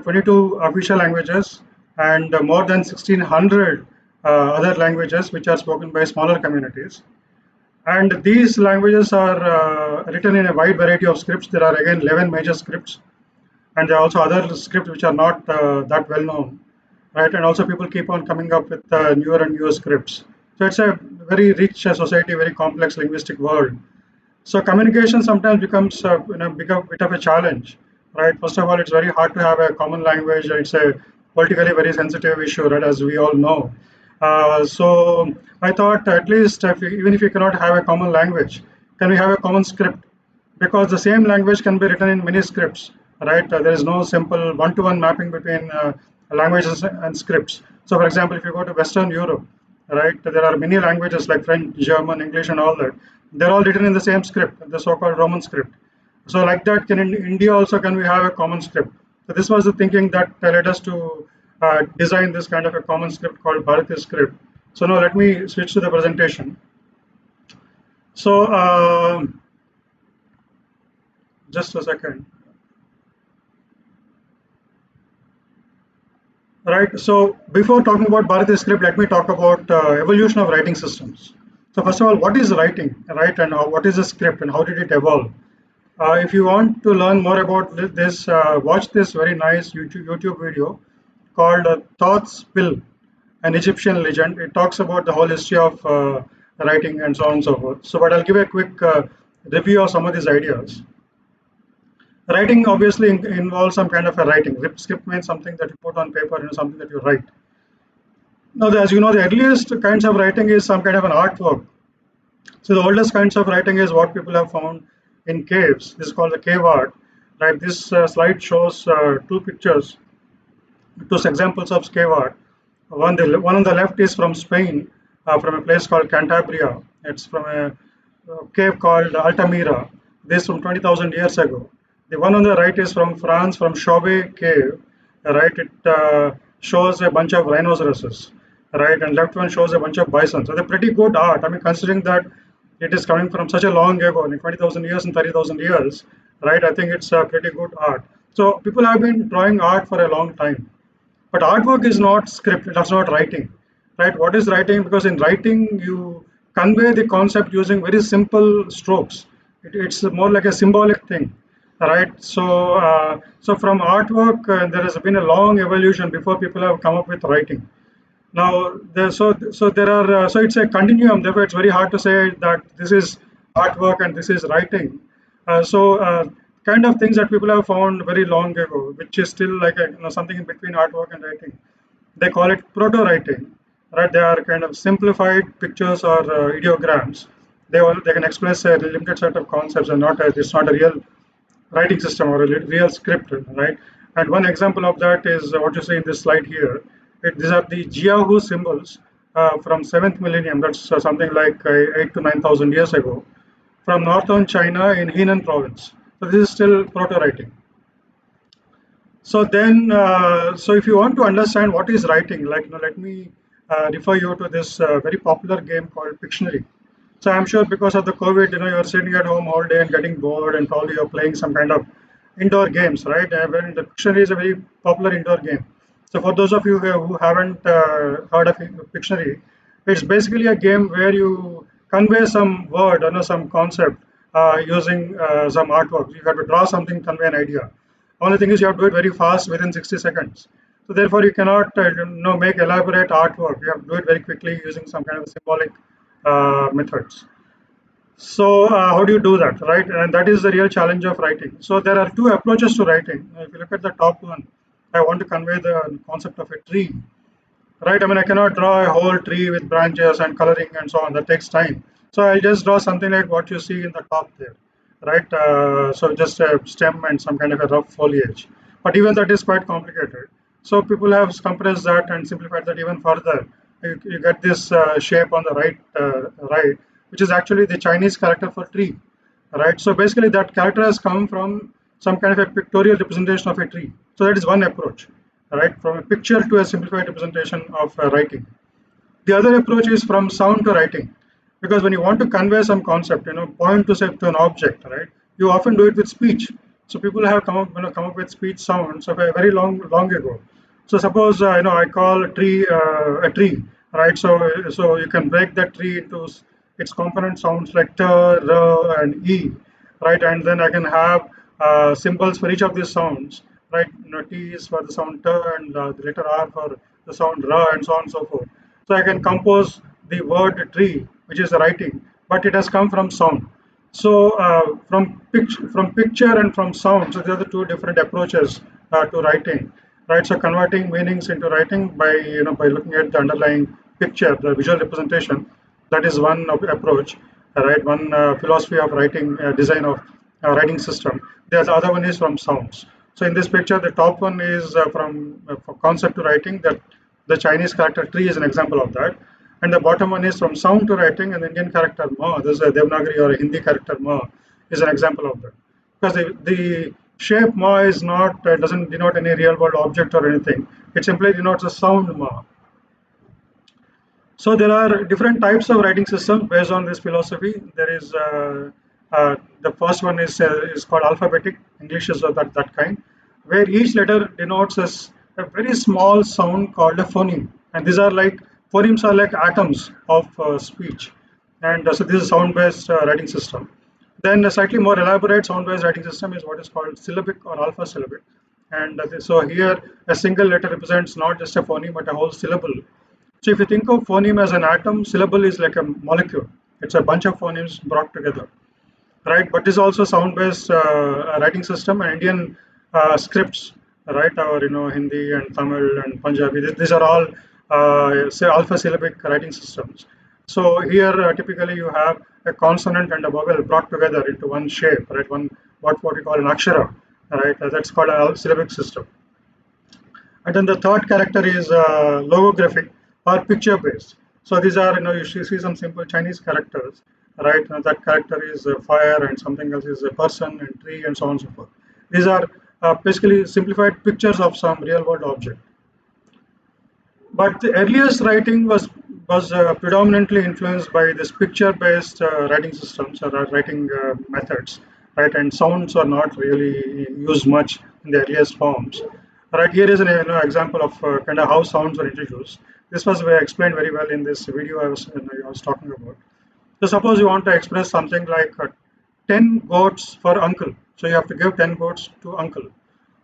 22 official languages and more than 1600 other languages which are spoken by smaller communities. And these languages are written in a wide variety of scripts. There are again 11 major scripts, and there are also other scripts which are not that well known, right? And also people keep on coming up with newer and newer scripts. So it's a very rich society, very complex linguistic world. So communication sometimes becomes become a bit of a challenge, right? First of all, it's very hard to have a common language. It's a politically very sensitive issue, right? As we all know. So I thought at least even if we cannot have a common language, can we have a common script? Because the same language can be written in many scripts, right? There is no simple one-to-one mapping between languages and scripts. So, for example, if you go to Western Europe, right, there are many languages like French, German, English, and all that. They're all written in the same script, the so-called Roman script. So, like that, can in India also can we have a common script? So, this was the thinking that led us to design this kind of a common script called Bharati Script. So, now let me switch to the presentation. So, just a second. Right. So before talking about Bharati script, let me talk about evolution of writing systems. So first of all, what is writing, right? And what is a script and how did it evolve? If you want to learn more about this, watch this very nice YouTube video called Thoth's Pill, an Egyptian legend. It talks about the whole history of writing and so on and so forth. So, but I'll give a quick review of some of these ideas. Writing obviously involves some kind of a writing. Script means something that you put on paper, something that you write. Now, as you know, the earliest kinds of writing is some kind of an artwork. So the oldest kinds of writing is what people have found in caves. This is called the cave art. Right. This slide shows two pictures, two examples of cave art. One on the left is from Spain, from a place called Cantabria. It's from a cave called Altamira. This from 20,000 years ago. The one on the right is from France, from Chauvet Cave, right? It shows a bunch of rhinoceroses, right? And left one shows a bunch of bison. So they're pretty good art. I mean, considering that it is coming from such a long ago, in 20,000 years and 30,000 years, right? I think it's pretty good art. So people have been drawing art for a long time. But artwork is not script, that's not writing, right? What is writing? Because in writing, you convey the concept using very simple strokes. It's more like a symbolic thing, right? So from artwork, there has been a long evolution before people have come up with writing. Now, so it's a continuum. Therefore, it's very hard to say that this is artwork and this is writing. Kind of things that people have found very long ago, which is still like something in between artwork and writing. They call it proto-writing, right? They are kind of simplified pictures or ideograms. They can express a limited set of concepts and it's not a real writing system or a real script, right? And one example of that is what you see in this slide here. These are the Jiahu symbols from 7th millennium. That's something like 8 to 9,000 years ago, from northern China in Henan province. So this is still proto-writing. So then, so if you want to understand what is writing, like let me refer you to this very popular game called Pictionary. So I'm sure because of the COVID, you're sitting at home all day and getting bored, and probably you're playing some kind of indoor games, right? When the Pictionary is a very popular indoor game. So for those of you who haven't heard of Pictionary, it's basically a game where you convey some word, some concept using some artwork. You have to draw something, convey an idea. Only thing is you have to do it very fast within 60 seconds. So therefore you cannot make elaborate artwork. You have to do it very quickly using some kind of symbolic methods. So how do you do that, right? And that is the real challenge of writing. So there are two approaches to writing. If you look at the top one, I want to convey the concept of a tree, right? I mean, I cannot draw a whole tree with branches and coloring and so on. That takes time. So I'll just draw something like what you see in the top there, right? So just a stem and some kind of a rough foliage. But even that is quite complicated. So people have compressed that and simplified that even further. You get this shape on the right, which is actually the Chinese character for tree, right? So basically that character has come from some kind of a pictorial representation of a tree. So that is one approach, right? From a picture to a simplified representation of writing. The other approach is from sound to writing, because when you want to convey some concept, point to say to an object, right? You often do it with speech. So people have come up with speech sounds of a very long ago. So suppose I call a tree, right? So you can break that tree into its component sounds like t, r, and e, right? And then I can have symbols for each of these sounds, right? T is for the sound t, and the letter R for the sound ra, and so on and so forth. So I can compose the word tree, which is writing, but it has come from sound. So from picture and from sound, so there are the two different approaches to writing, right? So converting meanings into writing by by looking at the underlying picture, the visual representation. That is one approach, right? One philosophy of writing, design of writing system. The other one is from sounds. So in this picture, the top one is from for concept to writing. That the Chinese character tree is an example of that. And the bottom one is from sound to writing, and the Indian character ma. This is a Devanagari or a Hindi character ma is an example of that. Because the shape ma is not doesn't denote any real world object or anything. It simply denotes a sound ma. So there are different types of writing systems based on this philosophy. There is the first one is called alphabetic. English is of that kind, where each letter denotes a very small sound called a phoneme, and these are like phonemes are like atoms of speech, and so this is sound-based writing system. Then a slightly more elaborate sound-based writing system is what is called syllabic or alpha syllabic, and so here a single letter represents not just a phoneme but a whole syllable. So if you think of phoneme as an atom, syllable is like a molecule. It's a bunch of phonemes brought together, right? But this is also sound-based writing system and Indian scripts, right? Or Hindi and Tamil and Punjabi. These are all say alpha syllabic writing systems. So here typically you have a consonant and a vowel brought together into one shape, right? One what we call an akshara, right? That's called a syllabic system. And then the third character is logographic or picture based. So these are, you see some simple Chinese characters, right? That character is fire and something else is a person and tree and so on and so forth. These are basically simplified pictures of some real world object. But the earliest writing was predominantly influenced by this picture-based writing systems or writing methods, right? And sounds are not really used much in the earliest forms. Right here is an example of kind of how sounds were introduced. This was explained very well in this video I was talking about. So suppose you want to express something like 10 goats for uncle. So you have to give 10 goats to uncle.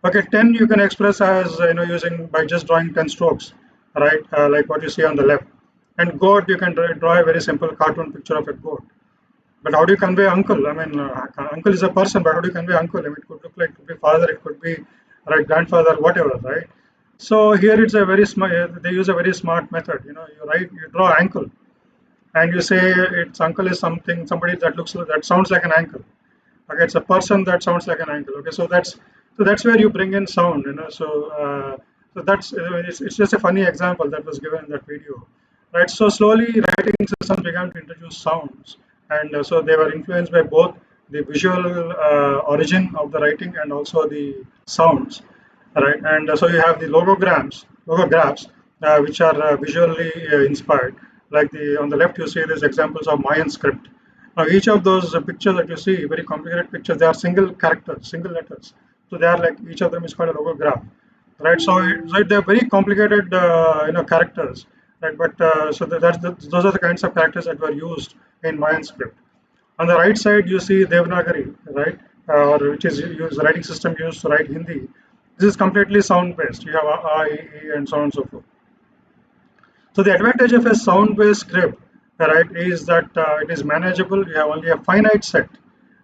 Okay, 10 you can express as using by just drawing 10 strokes, right? Like what you see on the left. And goat you can draw a very simple cartoon picture of a goat. But how do you convey uncle? I mean, uncle is a person, but how do you convey uncle? I mean, it could look like it could be father, it could be right grandfather, whatever, right? So here it's a very smart. They use a very smart method. You draw ankle, and you say its uncle is somebody that that sounds like an ankle. Okay, it's a person that sounds like an ankle. Okay, so that's where you bring in sound. So that's it's just a funny example that was given in that video, right? So slowly writing systems began to introduce sounds, and so they were influenced by both the visual origin of the writing and also the sounds, right? And so you have the logographs, which are visually inspired. Like the on the left, you see these examples of Mayan script. Now, each of those pictures that you see, very complicated pictures, they are single characters, single letters. So they are like each of them is called a logograph, right? So they're very complicated, characters, right? But so those are the kinds of characters that were used in Mayan script. On the right side, you see Devanagari, right? Or which is used writing system used to write Hindi. This is completely sound based. You have A, I, E, and so on and so forth. So the advantage of a sound-based script, right, is that it is manageable. You have only a finite set,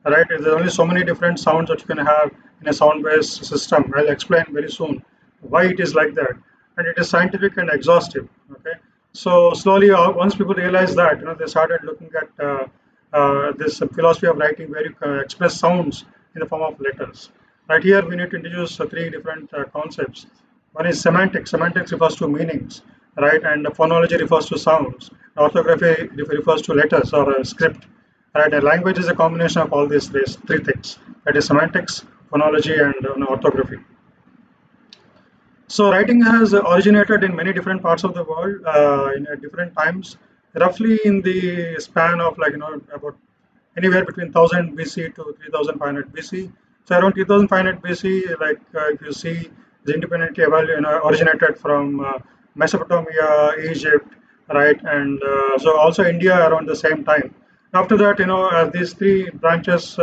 right? There's only so many different sounds that you can have in a sound-based system. I'll explain very soon why it is like that, and it is scientific and exhaustive. Okay, so slowly, once people realize that, they started looking at this philosophy of writing where you express sounds in the form of letters. Right here, we need to introduce three different concepts. One is semantics. Semantics refers to meanings, right? And phonology refers to sounds. Orthography refers to letters or a script, right? A language is a combination of all these three things. That is semantics, phonology, and orthography. So writing has originated in many different parts of the world in different times, roughly in the span of about anywhere between 1000 BC to 3500 BC. So around 2500 BC, like if you see, the independently originated from Mesopotamia, Egypt, right, and so also India around the same time. After that, as these three branches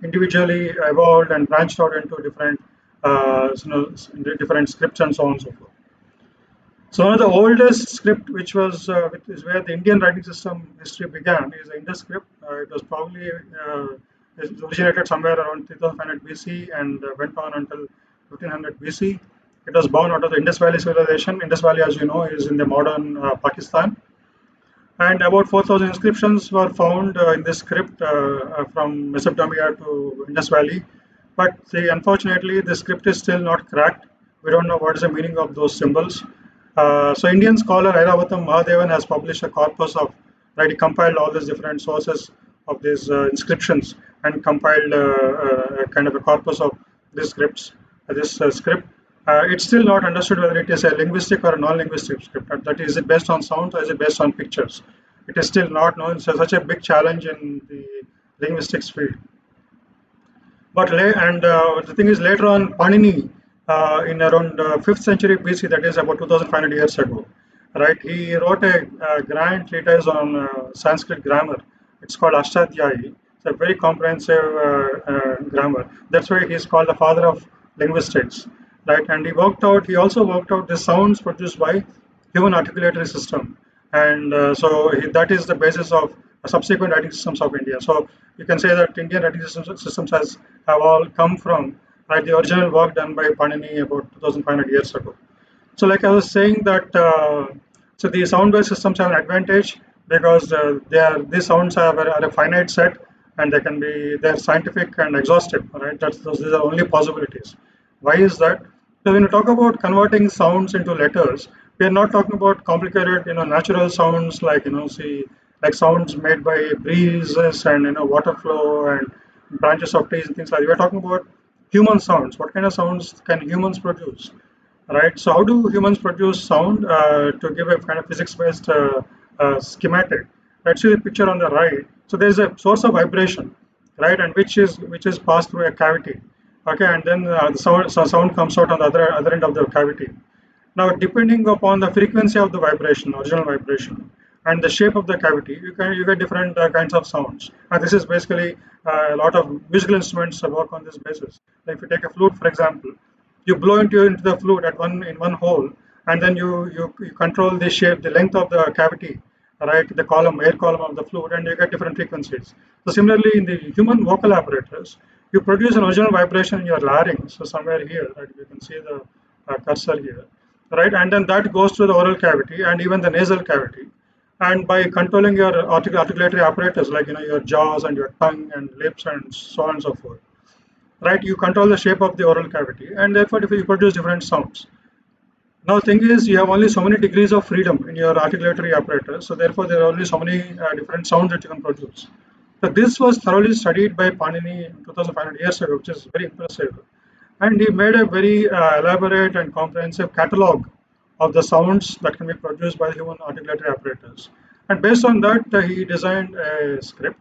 individually evolved and branched out into different, different scripts and so on and so forth. So one of the oldest script, which is where the Indian writing system history began, is the Indus script. It was probably it originated somewhere around 3500 BC and went on until 1500 BC. It was born out of the Indus Valley civilization. Indus Valley, as you know, is in the modern Pakistan. And about 4,000 inscriptions were found in this script from Mesopotamia to Indus Valley. But unfortunately, the script is still not cracked. We don't know what is the meaning of those symbols. So Indian scholar Airavatham Mahadevan has published a corpus of, right, he compiled all these different sources of these inscriptions and compiled a kind of a corpus of these scripts, this script. It's still not understood whether it is a linguistic or a non-linguistic script. That is it based on sound or is it based on pictures? It is still not known. It's such a big challenge in the linguistics field. The thing is, later on, Panini, in around 5th century BC, that is about 2500 years ago, right? He wrote a grand treatise on Sanskrit grammar. It's called Ashtadhyayi. It's a very comprehensive grammar. That's why he's called the father of linguistics, right? And he also worked out the sounds produced by human articulatory system, and that is the basis of subsequent writing systems of India. So you can say that Indian writing systems have all come from the original work done by Panini about 2,500 years ago. So, like I was saying that, so the sound-based systems have an advantage because these sounds are a finite set, and they're scientific and exhaustive. Right? These are only possibilities. Why is that? So when we talk about converting sounds into letters, we are not talking about complicated, natural sounds like like sounds made by breezes and water flow and branches of trees and things like that. We are talking about human sounds. What kind of sounds can humans produce? Right. So how do humans produce sound? To give a kind of physics-based schematic. Right. See the picture on the right. So there is a source of vibration, right, and which is passed through a cavity. Okay, and then sound comes out on the other end of the cavity. Now, depending upon the frequency of the vibration, original vibration, and the shape of the cavity, you get different kinds of sounds. And this is basically a lot of musical instruments work on this basis. Like if you take a flute, for example, you blow into the flute in one hole, and then you control the shape, the length of the cavity, right, the air column of the flute, and you get different frequencies. So similarly, in the human vocal apparatus, you produce an original vibration in your larynx, so somewhere here, right, you can see the cursor here, right, and then that goes to the oral cavity and even the nasal cavity. And by controlling your articulatory apparatus, like your jaws and your tongue and lips and so on and so forth, right, you control the shape of the oral cavity, and therefore if you produce different sounds. Now, the thing is, you have only so many degrees of freedom in your articulatory apparatus, so therefore there are only so many different sounds that you can produce. So this was thoroughly studied by Panini 2,500 years ago, which is very impressive. And he made a very elaborate and comprehensive catalog of the sounds that can be produced by the human articulatory apparatus. And based on that, he designed a script.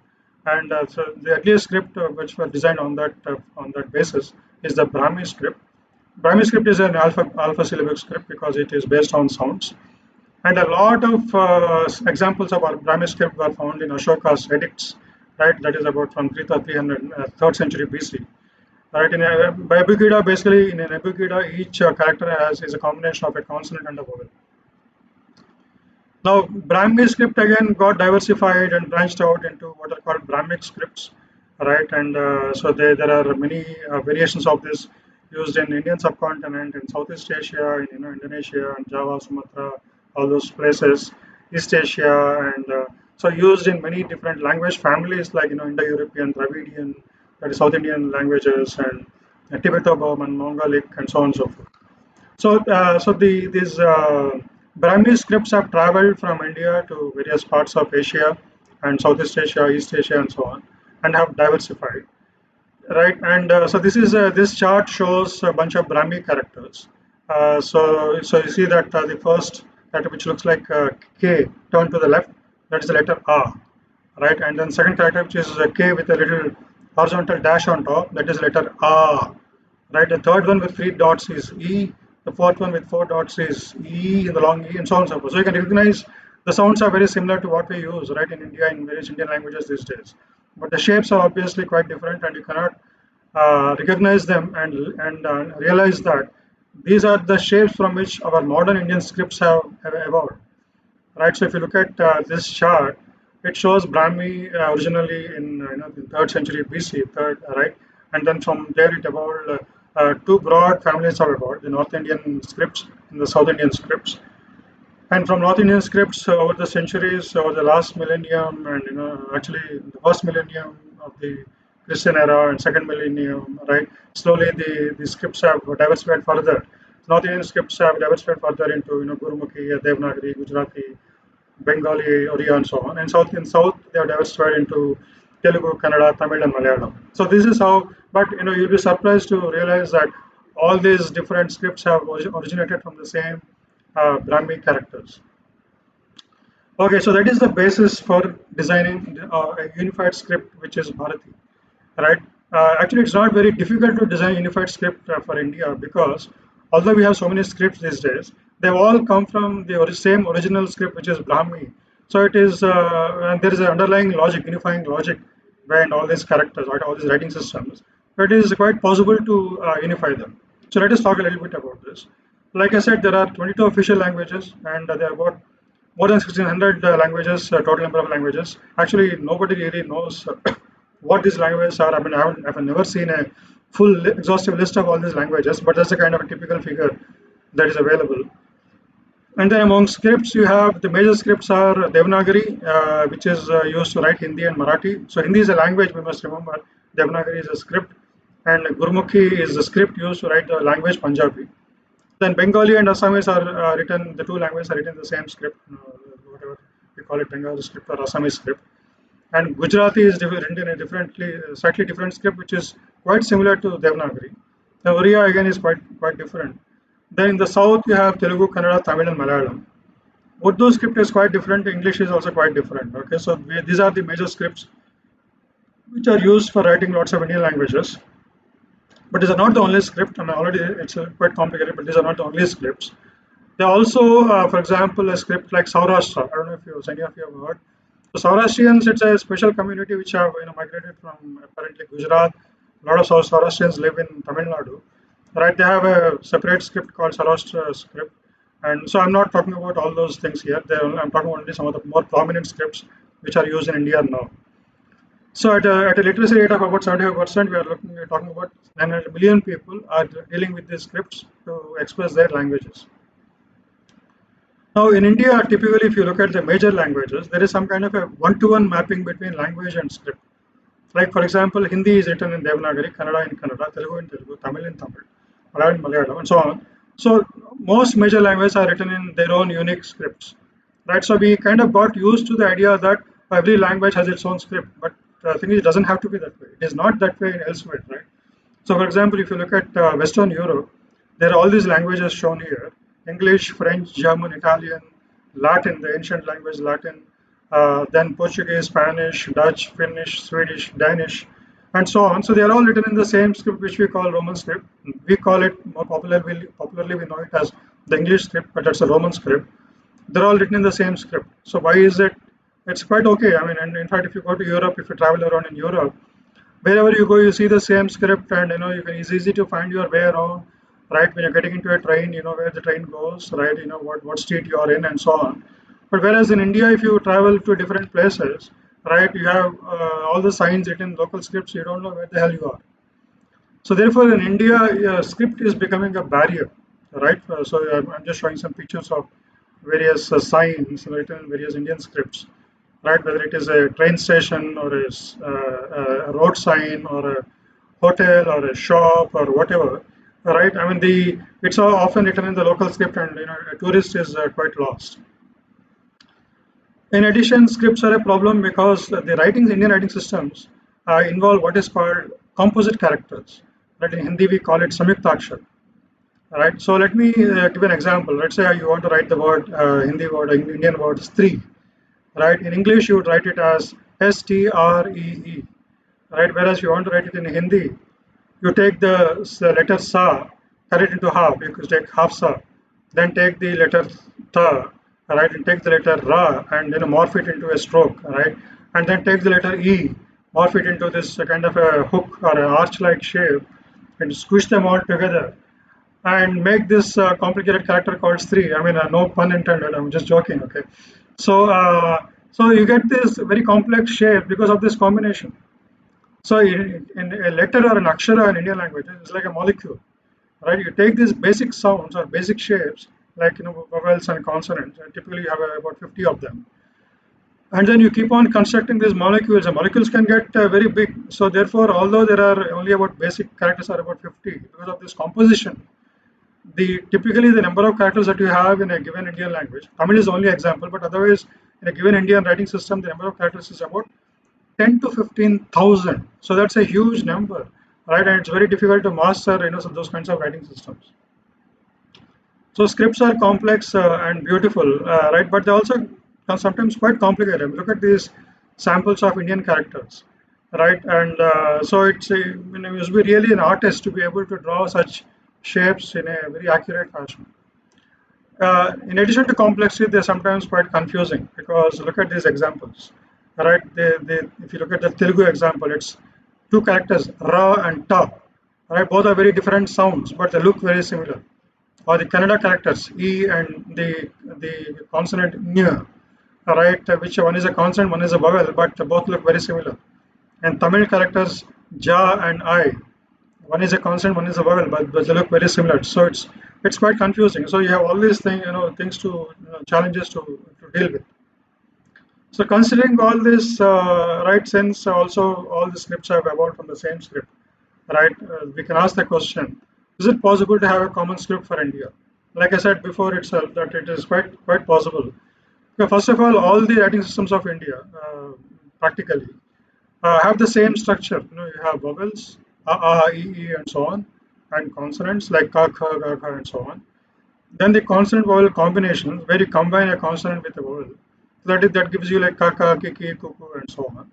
And so the earliest script which was designed on that basis is the Brahmic script. Brahmic script is an alpha syllabic script because it is based on sounds. And a lot of examples of our Brahmic script were found in Ashoka's edicts, right? That is about from 300, 3rd century BC. Right? By Abugida, basically in an Abugida, each character is a combination of a consonant and a vowel. Now, Brahmic script again got diversified and branched out into what are called Brahmic scripts, right? And so there are many variations of this used in Indian subcontinent, in Southeast Asia, in Indonesia and Java, Sumatra, all those places, East Asia, and so used in many different language families like Indo-European, Dravidian, that is South Indian languages, and Tibeto-Burman, Mongolic, and so on and so forth. So these Brahmi scripts have traveled from India to various parts of Asia and Southeast Asia, East Asia, and so on, and have diversified. Right, and so this chart shows a bunch of Brahmi characters. So you see that the first letter, which looks like K, turned to the left, that is the letter A, right, and then second character, which is a K with a little horizontal dash on top, that is letter A, right? The third one with 3 dots is E. The fourth one with 4 dots is E in the long E, and so on and so forth. So you can recognize the sounds are very similar to what we use, right, in India in various Indian languages these days. But the shapes are obviously quite different, and you cannot recognize them and realize that these are the shapes from which our modern Indian scripts have evolved, right? So if you look at this chart, it shows Brahmi originally in the third century BC, third, right, and then from there it evolved. Two broad families have evolved: the North Indian scripts and the South Indian scripts. And from North Indian scripts over the centuries, over the last millennium, and actually the first millennium of the Christian era and second millennium, right? Slowly the scripts have diversified further. North Indian scripts have diversified further into Gurumukhi, Devanagari, Gujarati, Bengali, Oriya, and so on. And South they have diversified into Telugu, Kannada, Tamil, and Malayalam. So this is how. But you'll be surprised to realize that all these different scripts have originated from the same Brahmic characters. Okay, so that is the basis for designing a unified script, which is Bharati, right? Actually, it's not very difficult to design unified script for India because although we have so many scripts these days, they've all come from the same original script, which is Brahmi. So it is, and there is an underlying logic, unifying logic behind all these characters, right? All these writing systems. So it is quite possible to unify them. So let us talk a little bit about this. Like I said, there are 22 official languages, and there are about more than 1600 languages, total number of languages. Actually, nobody really knows what these languages are. I mean, I've never seen a full exhaustive list of all these languages, but that's a kind of a typical figure that is available. And then among scripts, you have the major scripts are Devanagari, which is used to write Hindi and Marathi. So Hindi is a language, we must remember. Devanagari is a script, and Gurumukhi is the script used to write the language Punjabi. Then Bengali and Assamese are written, the two languages are written in the same script, whatever we call it, Bengali script or Assamese script. And Gujarati is written in a slightly different script, which is quite similar to Devanagari. The Oriya again is quite different. Then in the south, you have Telugu, Kannada, Tamil, and Malayalam. Urdu script is quite different. English is also quite different. Okay, so these are the major scripts which are used for writing lots of Indian languages. But these are not the only script. I mean, already it's quite complicated, but these are not the only scripts. There are also, for example, a script like Saurashtra. I don't know if any of you have heard. So Saurashtrians, it's a special community which have migrated from apparently Gujarat. A lot of Saurashtrians live in Tamil Nadu. Right? They have a separate script called Saurashtra script. And so I'm not talking about all those things here. I'm talking only some of the more prominent scripts which are used in India now. So at a literacy rate of about 75%, we're talking about 900 million people are dealing with these scripts to express their languages. Now in India, typically if you look at the major languages, there is some kind of a one-to-one mapping between language and script. Like for example, Hindi is written in Devanagari, Kannada in Kannada, Telugu in Telugu, Tamil in Tamil, Malayalam in Malayalam, and so on. So most major languages are written in their own unique scripts, right? So we kind of got used to the idea that every language has its own script, but the thing is, it doesn't have to be that way. It is not that way elsewhere, right? So for example, if you look at Western Europe, there are all these languages shown here: English, French, German, Italian, Latin, the ancient language Latin, then Portuguese, Spanish, Dutch, Finnish, Swedish, Danish, and so on. So they are all written in the same script, which we call Roman script. We call it more popularly we know it as the English script, but that's a Roman script. They're all written in the same script. So why is it? It's quite okay. I mean, and in fact, if you go to Europe, if you travel around in Europe, wherever you go, you see the same script, and it's easy to find your way around. Right, when you're getting into a train, you know where the train goes. Right, you know what street you are in, and so on. But whereas in India, if you travel to different places, right, you have all the signs written in local scripts. You don't know where the hell you are. So therefore, in India, script is becoming a barrier, right? So I'm just showing some pictures of various signs written in various Indian scripts, right? Whether it is a train station or a road sign or a hotel or a shop or whatever, right? I mean, it's all often written in the local script, and a tourist is quite lost. In addition, scripts are a problem because the Indian writing systems involve what is called composite characters. Right? In Hindi, we call it Samyuktakshar. Right. So let me give an example. Let's say you want to write the word Hindi word, Indian word, stree. Right. In English, you would write it as STREE. right? Whereas if you want to write it in Hindi, you take the letter sa, cut it into half. You could take half sa, then take the letter tha, right, and take the letter ra, and morph it into a stroke, right, and then take the letter e, morph it into this kind of a hook or an arch-like shape, and squish them all together, and make this complicated character called Sri. I mean, no pun intended. I'm just joking. Okay, so you get this very complex shape because of this combination. So in a letter or an akshara in Indian language, it's like a molecule, right? You take these basic sounds or basic shapes, like vowels and consonants, and typically you have about 50 of them, and then you keep on constructing these molecules. The molecules can get very big. So therefore, although there are only about basic characters are about 50, because of this composition, the typically the number of characters that you have in a given Indian language, Tamil is the only example, but otherwise in a given Indian writing system, the number of characters is about 10 to 15,000. So that's a huge number, right? And it's very difficult to master, those kinds of writing systems. So scripts are complex and beautiful, right? But they also are sometimes quite complicated. Look at these samples of Indian characters, right? And so you must be really an artist to be able to draw such shapes in a very accurate fashion. In addition to complexity, they're sometimes quite confusing because look at these examples, right? If you look at the Telugu example, it's two characters, ra and ta, right? Both are very different sounds, but they look very similar. Or the Kannada characters, e and the consonant ñ, right? Which one is a consonant, one is a vowel, but both look very similar. And Tamil characters, ja and I, one is a consonant, one is a vowel, but they look very similar. So it's quite confusing. So you have all these things to challenges to deal with. So considering all this, right, since also all the scripts have evolved from the same script, right, we can ask the question: is it possible to have a common script for India? Like I said before itself, that it is quite possible. First of all the writing systems of India, practically, have the same structure. You have vowels, e, and so on, and consonants like ka, kha, ga, kha, and so on. Then the consonant vowel combinations, where you combine a consonant with a vowel. That gives you like ka, ka, ki, ki, kuku, and so on.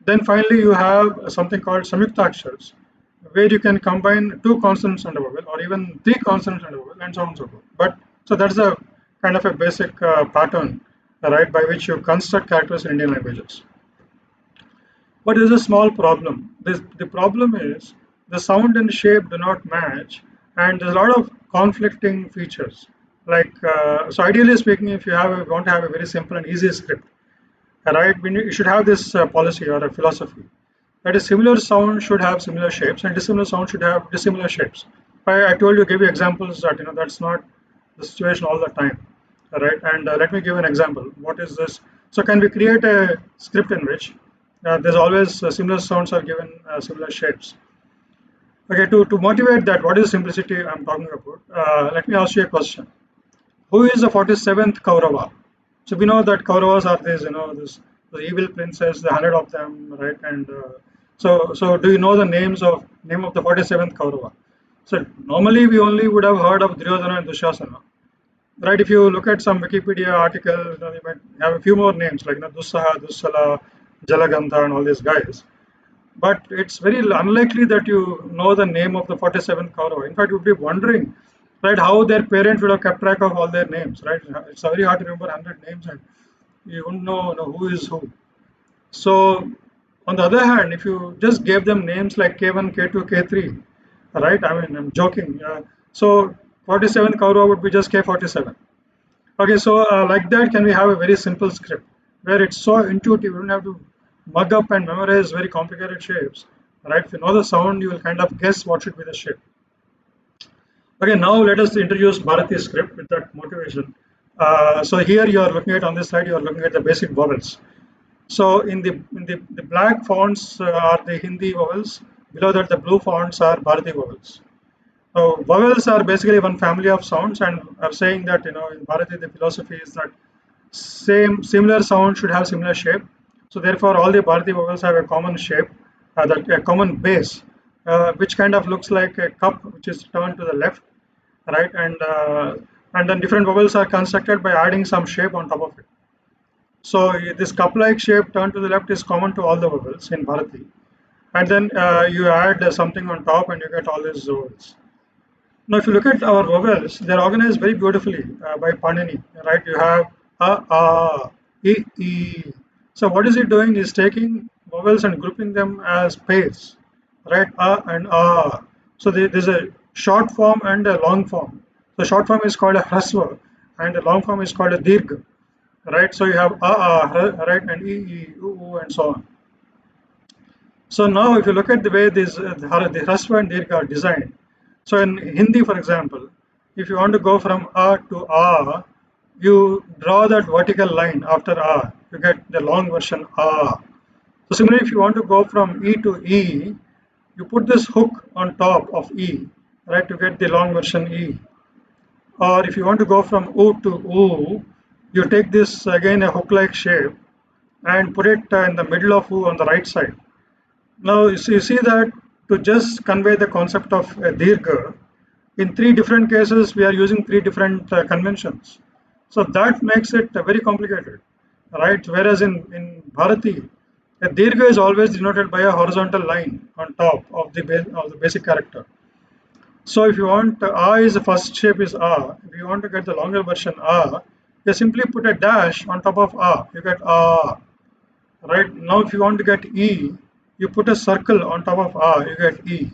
Then finally, you have something called samyuktakshars, where you can combine two consonants and a vowel, or even three consonants and a vowel, and so on and so forth. But so that's a kind of a basic pattern, right, by which you construct characters in Indian languages. But there's a small problem. The problem is the sound and shape do not match, and there's a lot of conflicting features. Like so, ideally speaking, if you want to have a very simple and easy script, right, you should have this policy or a philosophy that is similar sound should have similar shapes, and dissimilar sound should have dissimilar shapes. I told you, give you examples that that's not the situation all the time, right? And let me give an example. What is this? So can we create a script in which there's always similar sounds are given similar shapes? Okay, to motivate that, what is simplicity I'm talking about? Let me ask you a question. Who is the 47th Kaurava? So we know that Kauravas are these, the evil princes, the 100 of them, right? And so do you know the name of the 47th Kaurava? So normally we only would have heard of Duryodhana and Dushasana, right? If you look at some Wikipedia article, you might have a few more names like Dussaha, Dussala, Jalagandha, and all these guys. But it's very unlikely that you know the name of the 47th Kaurava. In fact, you'd be wondering, right, how their parents would have kept track of all their names, right? It's very hard to remember 100 names and you wouldn't know who is who. So, on the other hand, if you just gave them names like K1, K2, K3, right? I mean, I'm joking. So, 47th Kaurava would be just K47. Okay, so like that, can we have a very simple script where it's so intuitive, you don't have to mug up and memorize very complicated shapes, right? If you know the sound, you will kind of guess what should be the shape. Okay, now let us introduce Bharati script with that motivation. So here you are looking at on this slide, you are looking at the basic vowels. So in the black fonts are the Hindi vowels. Below that, the blue fonts are Bharati vowels. So vowels are basically one family of sounds, and I'm saying that in Bharati the philosophy is that similar sound should have similar shape. So therefore, all the Bharati vowels have a common shape, a common base, which kind of looks like a cup which is turned to the left, right? And then different vowels are constructed by adding some shape on top of it. So this cup-like shape turned to the left is common to all the vowels in Bharati. and then you add something on top and you get all these vowels. Now, if you look at our vowels, they're organized very beautifully by Panini, right? You have e. So what is it doing is taking vowels and grouping them as pairs, right? And So there's a short form and a long form. The short form is called a hrasva, and the long form is called a dirgha, right? So you have right, and and so on. So now, if you look at the way the hrasva and dirgha are designed, so in Hindi, for example, if you want to go from to you draw that vertical line after you get the long version So similarly, if you want to go from E to E, you put this hook on top of E, right, to get the long version E. Or if you want to go from U to U, you take this again a hook-like shape and put it in the middle of U on the right side. Now you see that to just convey the concept of a dirgha, in three different cases we are using three different conventions. So that makes it very complicated, right? Whereas in Bharati, a dirgha is always denoted by a horizontal line on top of the basic character. So if you want is the first shape is if you want to get the longer version you simply put a dash on top of you get right? Now if you want to get E, you put a circle on top of you get E.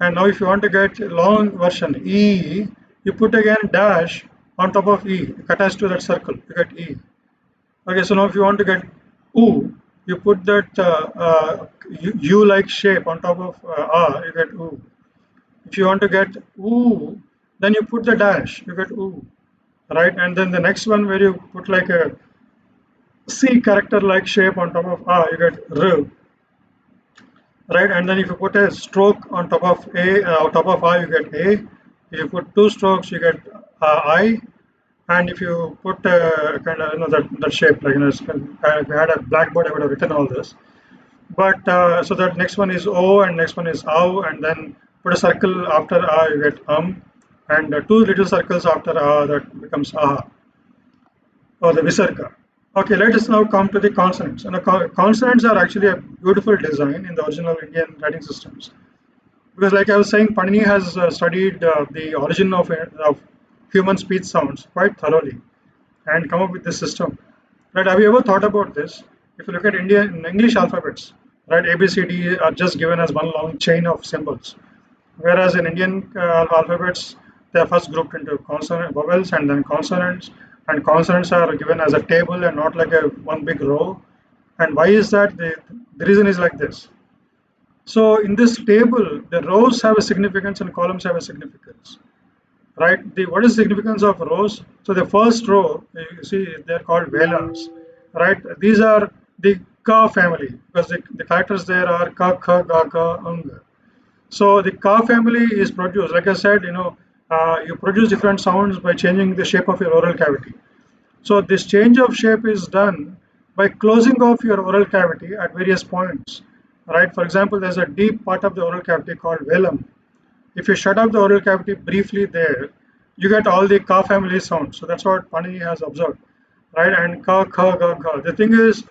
And now if you want to get long version E, you put again dash on top of E attached to that circle, you get E. Okay, so now if you want to get U, you put that U-like shape on top of you get U. If you want to get U, then you put the dash, you get U, right? And then the next one where you put like a C character-like shape on top of you get R, right? And then if you put a stroke on top of you get A. If you put two strokes, you get I. And if you put kind of that shape, like if we had a blackboard, I would have written all this. But so that next one is O and next one is Ow, and then put a circle after you get and two little circles after that becomes or the visarga. Okay, let us now come to the consonants. And the consonants are actually a beautiful design in the original Indian writing systems. Because like I was saying, Panini has studied the origin of human speech sounds quite thoroughly and come up with this system. Right? Have you ever thought about this? If you look at Indian English alphabets, right, A, B, C, D are just given as one long chain of symbols. Whereas in Indian alphabets, they are first grouped into consonant vowels and then consonants, and consonants are given as a table and not like a one big row. And why is that? The reason is like this. So in this table, the rows have a significance and columns have a significance, right? What is the significance of rows? So the first row, you see, they're called velars, right? These are the ka family because the characters there are ka, kha, ga, ka, ang. So the ka family is produced, like I said, you produce different sounds by changing the shape of your oral cavity. So this change of shape is done by closing off your oral cavity at various points, right? For example, there's a deep part of the oral cavity called velum. If you shut off the oral cavity briefly there, you get all the ka family sounds. So that's what Panini has observed, right? And ka, kha, ga, ga. The thing is,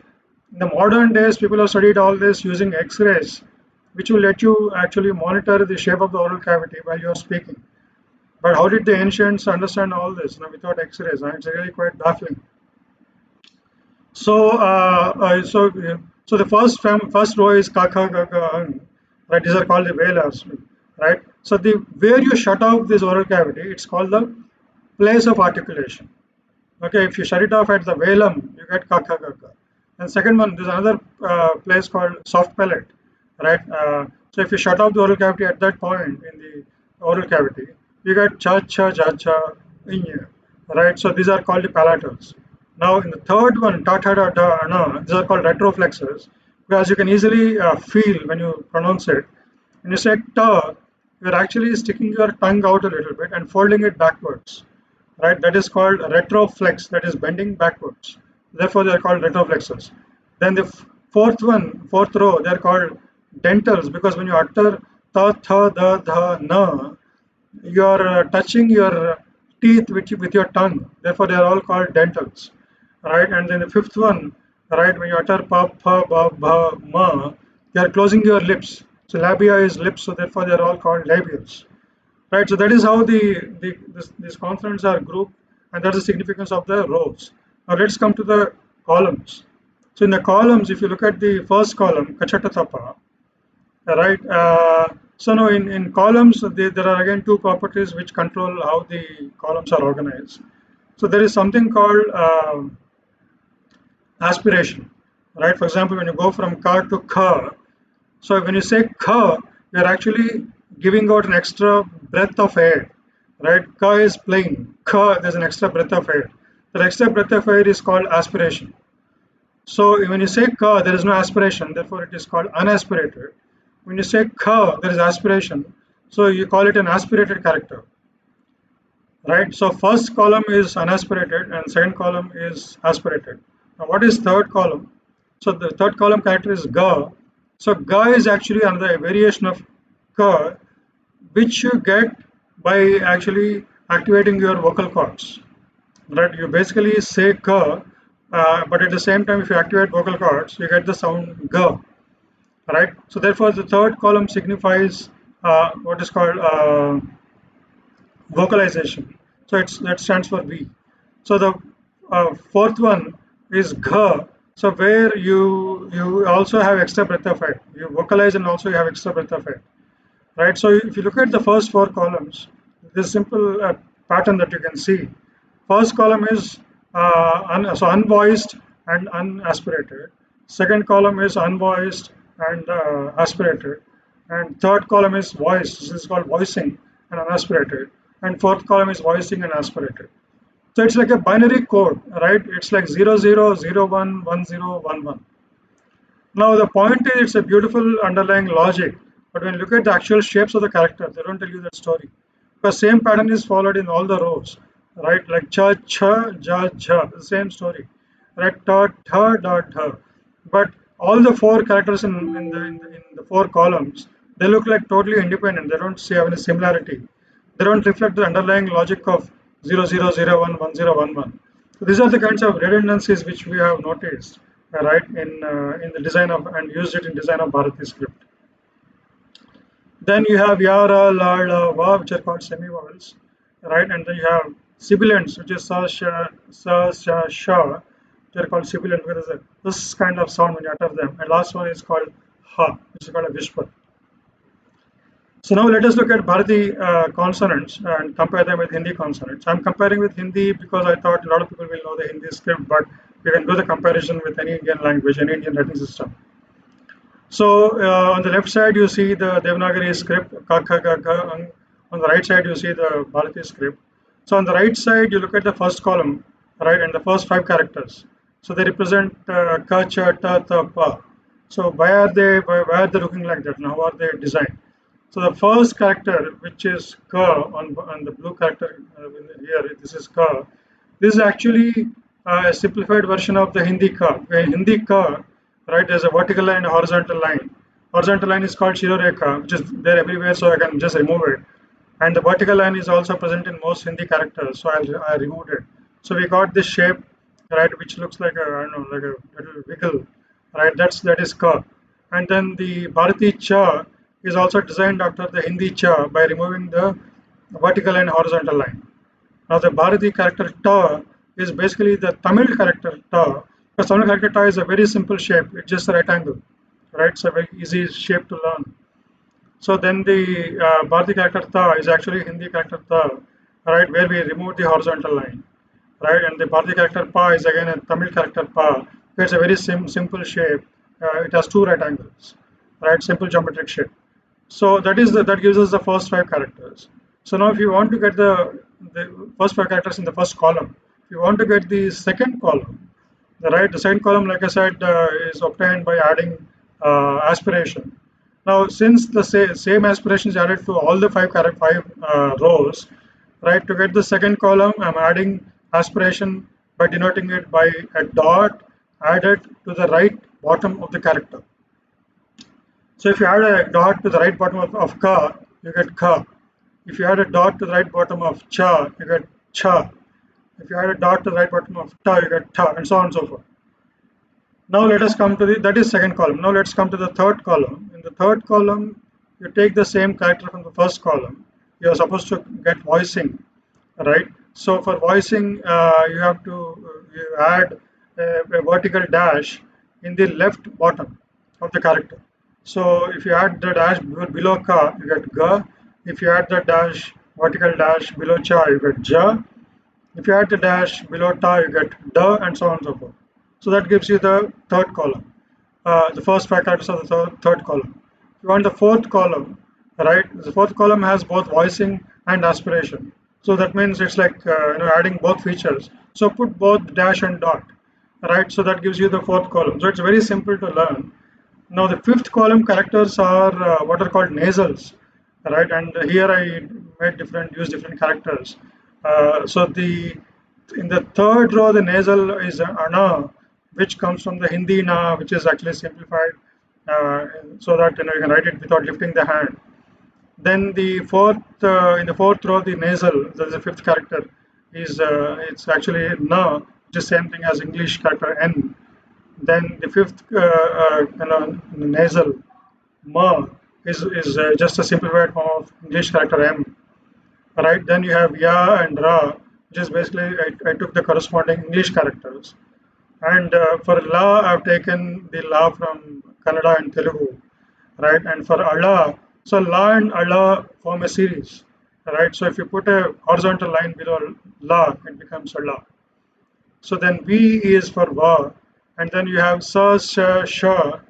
in the modern days, people have studied all this using X-rays, which will let you actually monitor the shape of the oral cavity while you are speaking. But how did the ancients understand all this without X-rays? It's really quite baffling. So the first row is ka, kha, ga, ga, ang, right? These are called the velars, right? So where you shut off this oral cavity, it's called the place of articulation. Okay, if you shut it off at the velum, you get ka, kha, ga, ga. And second one, there's another place called soft palate, right? So if you shut off the oral cavity at that point in the oral cavity, you get cha, cha, ja, cha, inya, right? So these are called the palatals. Now in the third one, ta, ta, da, da, na, these are called retroflexes, because you can easily feel when you pronounce it. When you say ta, you're actually sticking your tongue out a little bit and folding it backwards, right? That is called retroflex, that is bending backwards. Therefore, they are called retroflexes. Then the fourth row, they are called dentals, because when you utter ta, tha, da, dha, na, you are touching your teeth with your tongue. Therefore, they are all called dentals, right? And then the fifth one, right, when you utter pa, pa, ba, bha, ma, They are closing your lips. So labia is lips, so therefore they are all called labials. Right. So that is how these consonants are grouped, and that's the significance of the rows. Now let's come to the columns. So in the columns, if you look at the first column, Kachatatapa, right? So now in columns, there are again two properties which control how the columns are organized. So there is something called aspiration, right? For example, when you go from ka to ka, so when you say ka, you're actually giving out an extra breath of air, right? Ka is plain. Ka, there's an extra breath of air. That extra breath of air is called aspiration. So when you say ka, there is no aspiration, therefore it is called unaspirated. When you say ka, there is aspiration, so you call it an aspirated character, right? So first column is unaspirated and second column is aspirated. Now what is third column? So the third column character is ga. So ga is actually another variation of ka, which you get by actually activating your vocal cords, right? You basically say ka, but at the same time, if you activate vocal cords, you get the sound ga, right? So therefore, the third column signifies what is called vocalization. So that stands for V. So the fourth one is gha. So where you also have extra breath of air. You vocalize and also you have extra breath of air, right? So if you look at the first four columns, this simple pattern that you can see. First column is unvoiced and unaspirated. Second column is unvoiced and aspirated. And third column is voice. This is called voicing and unaspirated. And fourth column is voicing and aspirated. So it's like a binary code, right? It's like 00011011. Now the point is it's a beautiful underlying logic, but when you look at the actual shapes of the character, they don't tell you that story. The same pattern is followed in all the rows, right? Like cha, cha, ja, ja, the same story, right? Ta, tha, da, tha. But all the four characters in the four columns, they look like totally independent. They don't have any similarity. They don't reflect the underlying logic of 00011011. So these are the kinds of redundancies which we have noticed, right, in the design of and used it in design of Bharati script. Then you have yara, la, la, va, which are called semi-vowels, right? And then you have sibilants, which is sa, sha, which are called sibilant because this kind of sound when you utter them. And last one is called ha, which is called a whisper. So now let us look at Bharati consonants and compare them with Hindi consonants. I'm comparing with Hindi because I thought a lot of people will know the Hindi script, but we can do the comparison with any Indian language, any Indian writing system. So on the left side you see the Devanagari script, ka, kha, ga, gha, ang. On the right side you see the Bharati script. So on the right side you look at the first column, right, and the first five characters. So they represent ka, cha, ta, ta, pa. So why are they looking like that? And how are they designed? So the first character, which is ka on the blue character here, this is ka. This is actually a simplified version of the Hindi ka. In Hindi ka, right, there's a vertical line and a horizontal line. Horizontal line is called Shirorekha, which is there everywhere, so I can just remove it. And the vertical line is also present in most Hindi characters, so I removed it. So we got this shape, right, which looks like I don't know, like a little wiggle, right? That is ka. And then the Bharati cha is also designed after the Hindi cha by removing the vertical and horizontal line. Now the Bharati character ta is basically the Tamil character ta. The Tamil character ta is a very simple shape. It's just a right angle, right? It's a very easy shape to learn. So then the Bharati character ta is actually Hindi character ta, right, where we remove the horizontal line, right? And the Bharati character pa is again a Tamil character pa. It's a very simple shape. It has two right angles, right? Simple geometric shape. So that gives us the first five characters. So now if you want to get the first five characters in the first column, if you want to get the second column, the second column, like I said, is obtained by adding aspiration. Now since the same aspiration is added to all the five rows, right, to get the second column, I'm adding aspiration by denoting it by a dot added to the right bottom of the character. So if you add a dot to the right bottom of ka, you get ka. If you add a dot to the right bottom of cha, you get cha. If you add a dot to the right bottom of ta, you get ta, and so on and so forth. Now let us come to that is second column. Now let's come to the third column. In the third column, you take the same character from the first column. You are supposed to get voicing, right? So for voicing, you have to you add a vertical dash in the left bottom of the character. So if you add the dash below ka, you get ga. If you add the dash vertical dash below cha, you get ja. If you add the dash below ta, you get da, and so on and so forth. So that gives you the third column, the first five characters of the third column. If you want the fourth column, right? The fourth column has both voicing and aspiration. So that means it's like adding both features. So put both dash and dot, right? So that gives you the fourth column. So it's very simple to learn. Now the fifth column characters are what are called nasals, right? And here I use different characters. So the in the third row, the nasal is ana, which comes from the Hindi na, which is actually simplified, so that you can write it without lifting the hand. Then the fourth in the fourth row, the nasal, there is a fifth character, is it's actually na, which is same thing as English character n. Then the fifth nasal ma is just a simplified form of English character m, right? Then you have ya and ra, which is basically I took the corresponding English characters. And for la, I've taken the la from Kannada and Telugu, right? And for ala, so la and ala form a series, right? So if you put a horizontal line below la, it becomes ala. So then V is for va, and then you have sa, sha, sha.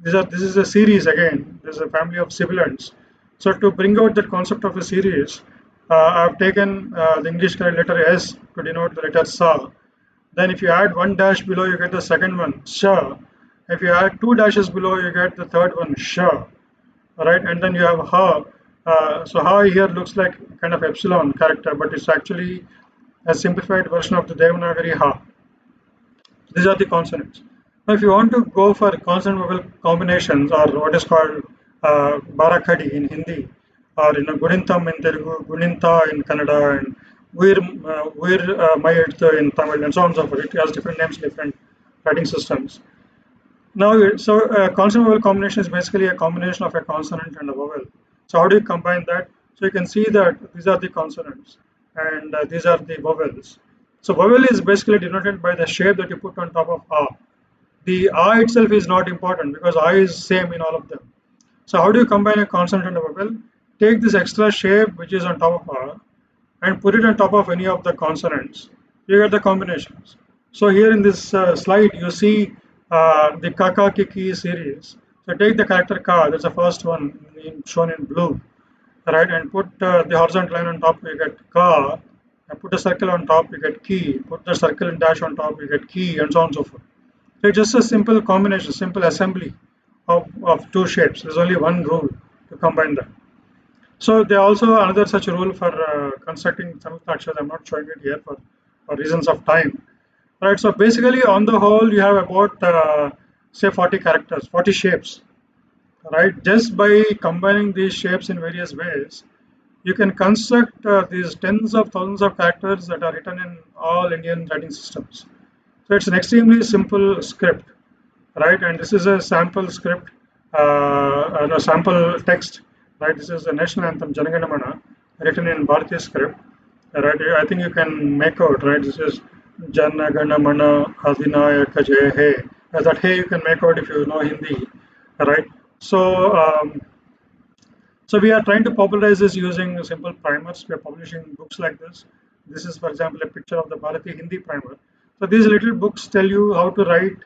This is a series again. There's a family of sibilants. So to bring out the concept of a series, I've taken the English letter S to denote the letter sa. Then if you add one dash below, you get the second one, sha. If you add two dashes below, you get the third one, sha. Right, and then you have ha. So ha here looks like kind of epsilon character, but it's actually a simplified version of the Devanagari ha. These are the consonants. Now, if you want to go for consonant vowel combinations, or what is called Barakadi in Hindi, or Gunintam in Telugu, Guninta in Kannada, and Mayedthu in Tamil, and so on and so forth. It has different names, different writing systems. Now, so consonant vowel combination is basically a combination of a consonant and a vowel. So how do you combine that? So you can see that these are the consonants and these are the vowels. So vowel is basically denoted by the shape that you put on top of a. The a itself is not important because a is same in all of them. So how do you combine a consonant and a vowel? Take this extra shape which is on top of a and put it on top of any of the consonants. You get the combinations. So here in this slide, you see the Kaka Kiki series. So take the character Ka, that's the first one shown in blue, right? And put the horizontal line on top, you get Ka. And put a circle on top, you get Ki. Put the circle and dash on top, you get Ki, and so on and so forth. So it's just a simple combination, simple assembly of two shapes. There's only one rule to combine them. So there also another such rule for constructing Samyukta. I'm not showing it here for reasons of time. Right, so basically on the whole, you have about say 40 characters, 40 shapes, right? Just by combining these shapes in various ways, you can construct these tens of thousands of characters that are written in all Indian writing systems. So it's an extremely simple script, right? And this is a sample script, a sample text, right? This is the national anthem Janagana Mana, written in Bharati Script, right? I think you can make out, right? This is Janagana Mana Adhinayaka Jai He. That hey you can make out if you know Hindi, right? So we are trying to popularize this using simple primers. We are publishing books like this. This is, for example, a picture of the Bharati Hindi primer. So these little books tell you how to write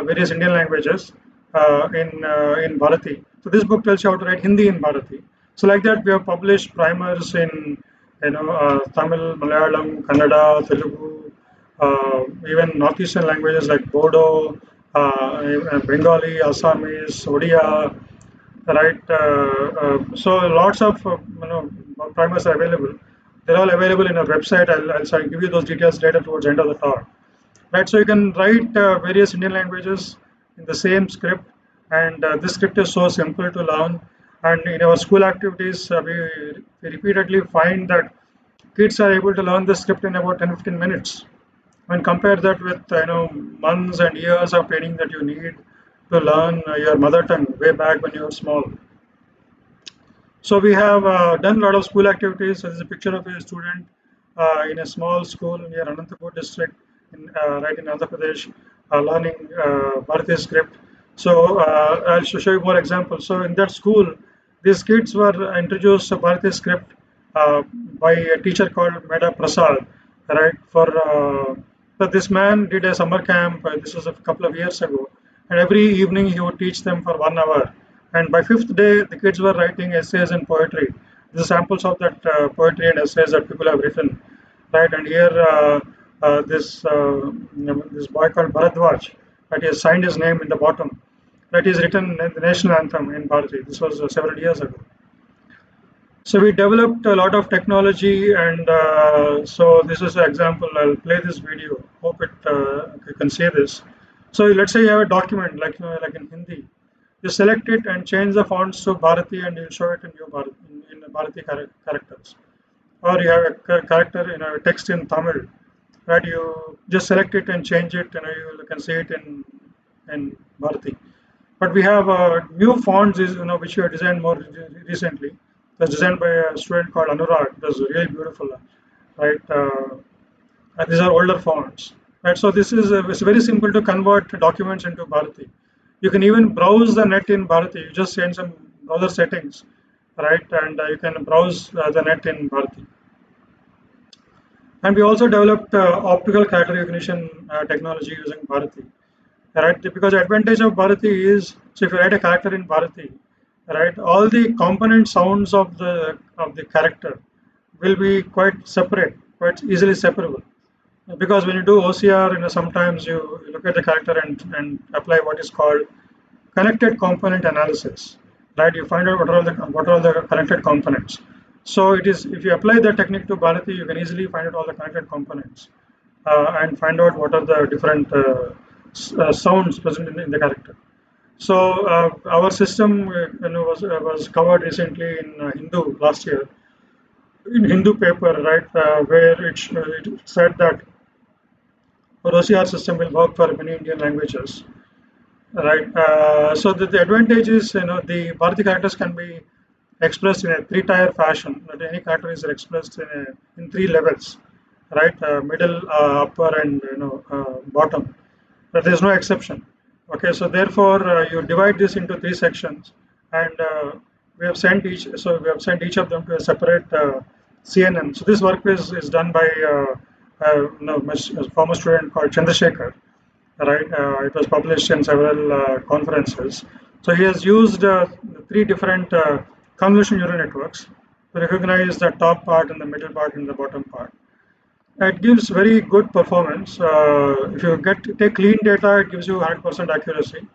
various Indian languages in Bharati. So this book tells you how to write Hindi in Bharati. So like that, we have published primers in Tamil, Malayalam, Kannada, Telugu, even northeastern languages like Bodo, Bengali, Assamese, Odia, right? So lots of primers are available. They're all available in our website. I'll give you those details later towards the end of the talk. Right, so you can write various Indian languages in the same script, and this script is so simple to learn. And in our school activities, we repeatedly find that kids are able to learn the script in about 10-15 minutes. And compare that with months and years of training that you need to learn your mother tongue way back when you were small. So we have done a lot of school activities. So this is a picture of a student in a small school near Anantapur district, right in Andhra Pradesh, learning Bharati Script. So I'll show you more examples. So in that school, these kids were introduced to Bharati Script by a teacher called Meda Prasad, right? So this man did a summer camp. This was a couple of years ago, and every evening he would teach them for 1 hour. And by fifth day, the kids were writing essays and poetry. These are samples of that poetry and essays that people have written, right? And here, this boy called Bharadwaj, that he has signed his name in the bottom. That is written in the national anthem in Bharati. This was several years ago. So we developed a lot of technology, and so this is an example. I'll play this video. Hope you can see this. So let's say you have a document like in Hindi. You select it and change the fonts to Bharati, and you show it in your Bharati, in Bharati characters. Or you have a character in a text in Tamil, right? You just select it and change it, and you can see it in Bharati. But we have new fonts, which we have designed more recently. It was designed by a student called Anurag. It was really beautiful, right? And these are older fonts, right? So this is it's very simple to convert documents into Bharati. You can even browse the net in Bharati. You just change some browser settings, right? And you can browse the net in Bharati. And we also developed optical character recognition technology using Bharati, right? Because the advantage of Bharati is, so if you write a character in Bharati, right, all the component sounds of the character will be quite separate, quite easily separable. Because when you do OCR, sometimes you look at the character and apply what is called connected component analysis, right? You find out what are all the connected components. So it is, if you apply the technique to Bharati, you can easily find out all the connected components and find out what are the different sounds present in the character. So our system was covered recently in Hindu last year, in Hindu paper, right, where it said that our OCR system will work for many Indian languages, right? So the advantage is, the Bharati characters can be expressed in a three-tier fashion. That any character is expressed in three levels, right? Middle, upper, and bottom. But there is no exception. Okay, so therefore you divide this into three sections, and we have sent each of them to a separate CNN. So this work is done by my former student called Chandrasekhar, right? It was published in several conferences. So he has used three different convolution neural networks to recognize the top part and the middle part and the bottom part. It gives very good performance. If you take clean data, it gives you 100% accuracy.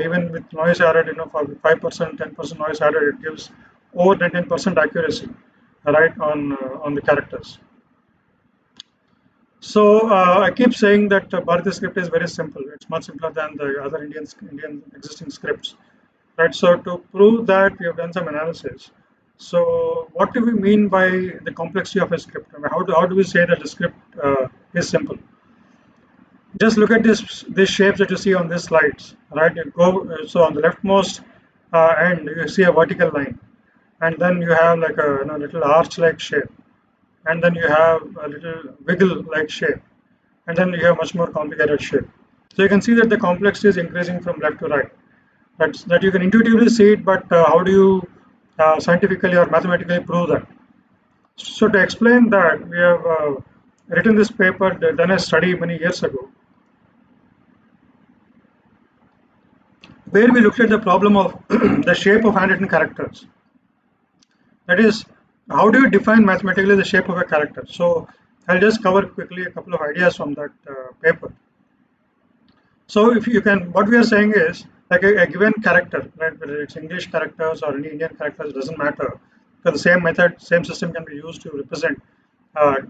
Even with noise added, for 5%, 10% noise added, it gives over 10% accuracy, right, on the characters. So I keep saying that Bharati script is very simple. It's much simpler than the other Indian existing scripts, right? So to prove that, we have done some analysis. So what do we mean by the complexity of a script? I mean, how do we say that the script is simple? Just look at these shapes that you see on these slides, right? So on the leftmost end, you see a vertical line, and then you have like a little arch-like shape, and then you have a little wiggle-like shape, and then you have much more complicated shape. So you can see that the complexity is increasing from left to right. That you can intuitively see it, but how do you scientifically or mathematically prove that? So to explain that, we have written this paper, done a study many years ago, where we looked at the problem of the shape of handwritten characters. That is, how do you define mathematically the shape of a character? So I'll just cover quickly a couple of ideas from that paper. So if you can, what we are saying is, like a given character, right, whether it's English characters or any Indian characters, doesn't matter. Because the same method, same system can be used to represent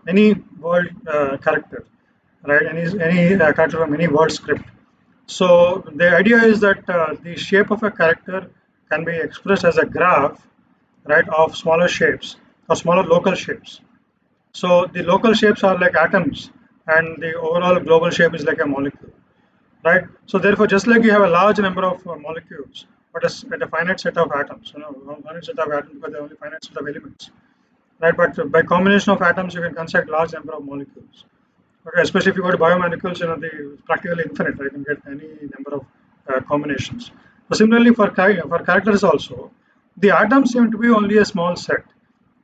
any world character, right? Any character from any world script. So the idea is that the shape of a character can be expressed as a graph, right, of smaller shapes or smaller local shapes. So the local shapes are like atoms and the overall global shape is like a molecule, right? So therefore, just like you have a large number of molecules, but at a finite set of atoms, finite set of atoms, but there are only finite set of elements, right? But by combination of atoms, you can construct large number of molecules. Okay, especially if you go to biomolecules, the practically infinite, right? You can get any number of combinations. So similarly, for characters also, the atoms seem to be only a small set.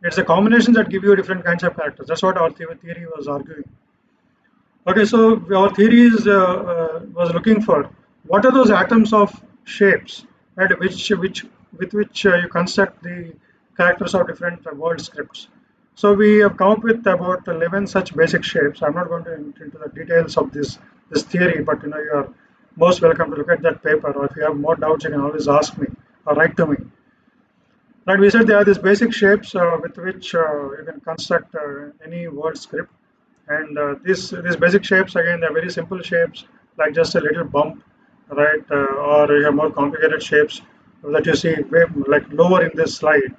It's the combinations that give you different kinds of characters. That's what our theory was arguing. Okay, so our theory was looking for what are those atoms of shapes, right? Which with which you construct the characters of different word scripts. So we have come up with about 11 such basic shapes. I'm not going to into the details of this theory, but you are most welcome to look at that paper. Or if you have more doubts, you can always ask me or write to me. Right, we said there are these basic shapes with which you can construct any word script, and these basic shapes again they're very simple shapes like just a little bump, right? Or you have more complicated shapes that you see way, like lower in this slide.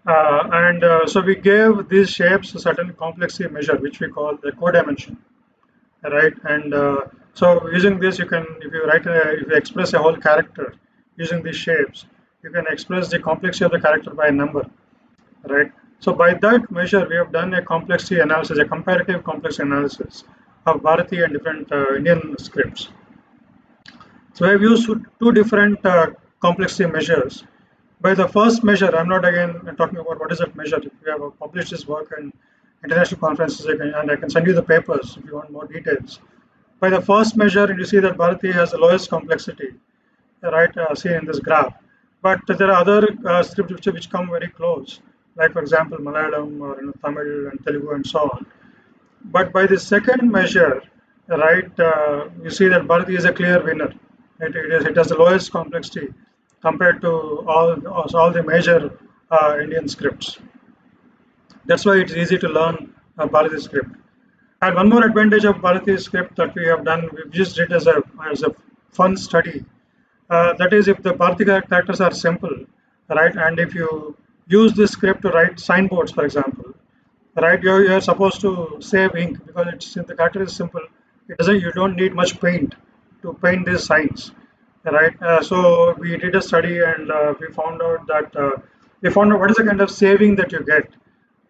And so we gave these shapes a certain complexity measure, which we call the codimension, right? And so using this, you can, if you express a whole character using these shapes, you can express the complexity of the character by a number, right? So by that measure, we have done a complexity analysis, a comparative complexity analysis of Bharati and different Indian scripts. So we have used two different complexity measures. By the first measure, I'm not again talking about what is that measure. If you have published this work in international conferences, and I can send you the papers if you want more details. By the first measure, you see that Bharati has the lowest complexity, right, seen in this graph. But there are other scripts which come very close, like for example Malayalam or Tamil and Telugu and so on. But by the second measure, right, you see that Bharati is a clear winner. It has the lowest complexity compared to all the major Indian scripts. That's why it's easy to learn Bharati script. And one more advantage of Bharati script that we have done, we just did as a fun study. That is, if the Bharati characters are simple, right, and if you use this script to write signboards, for example, right, you're supposed to save ink because since the character is simple, it doesn't you don't need much paint to paint these signs, right? So we did a study and we found out what is the kind of saving that you get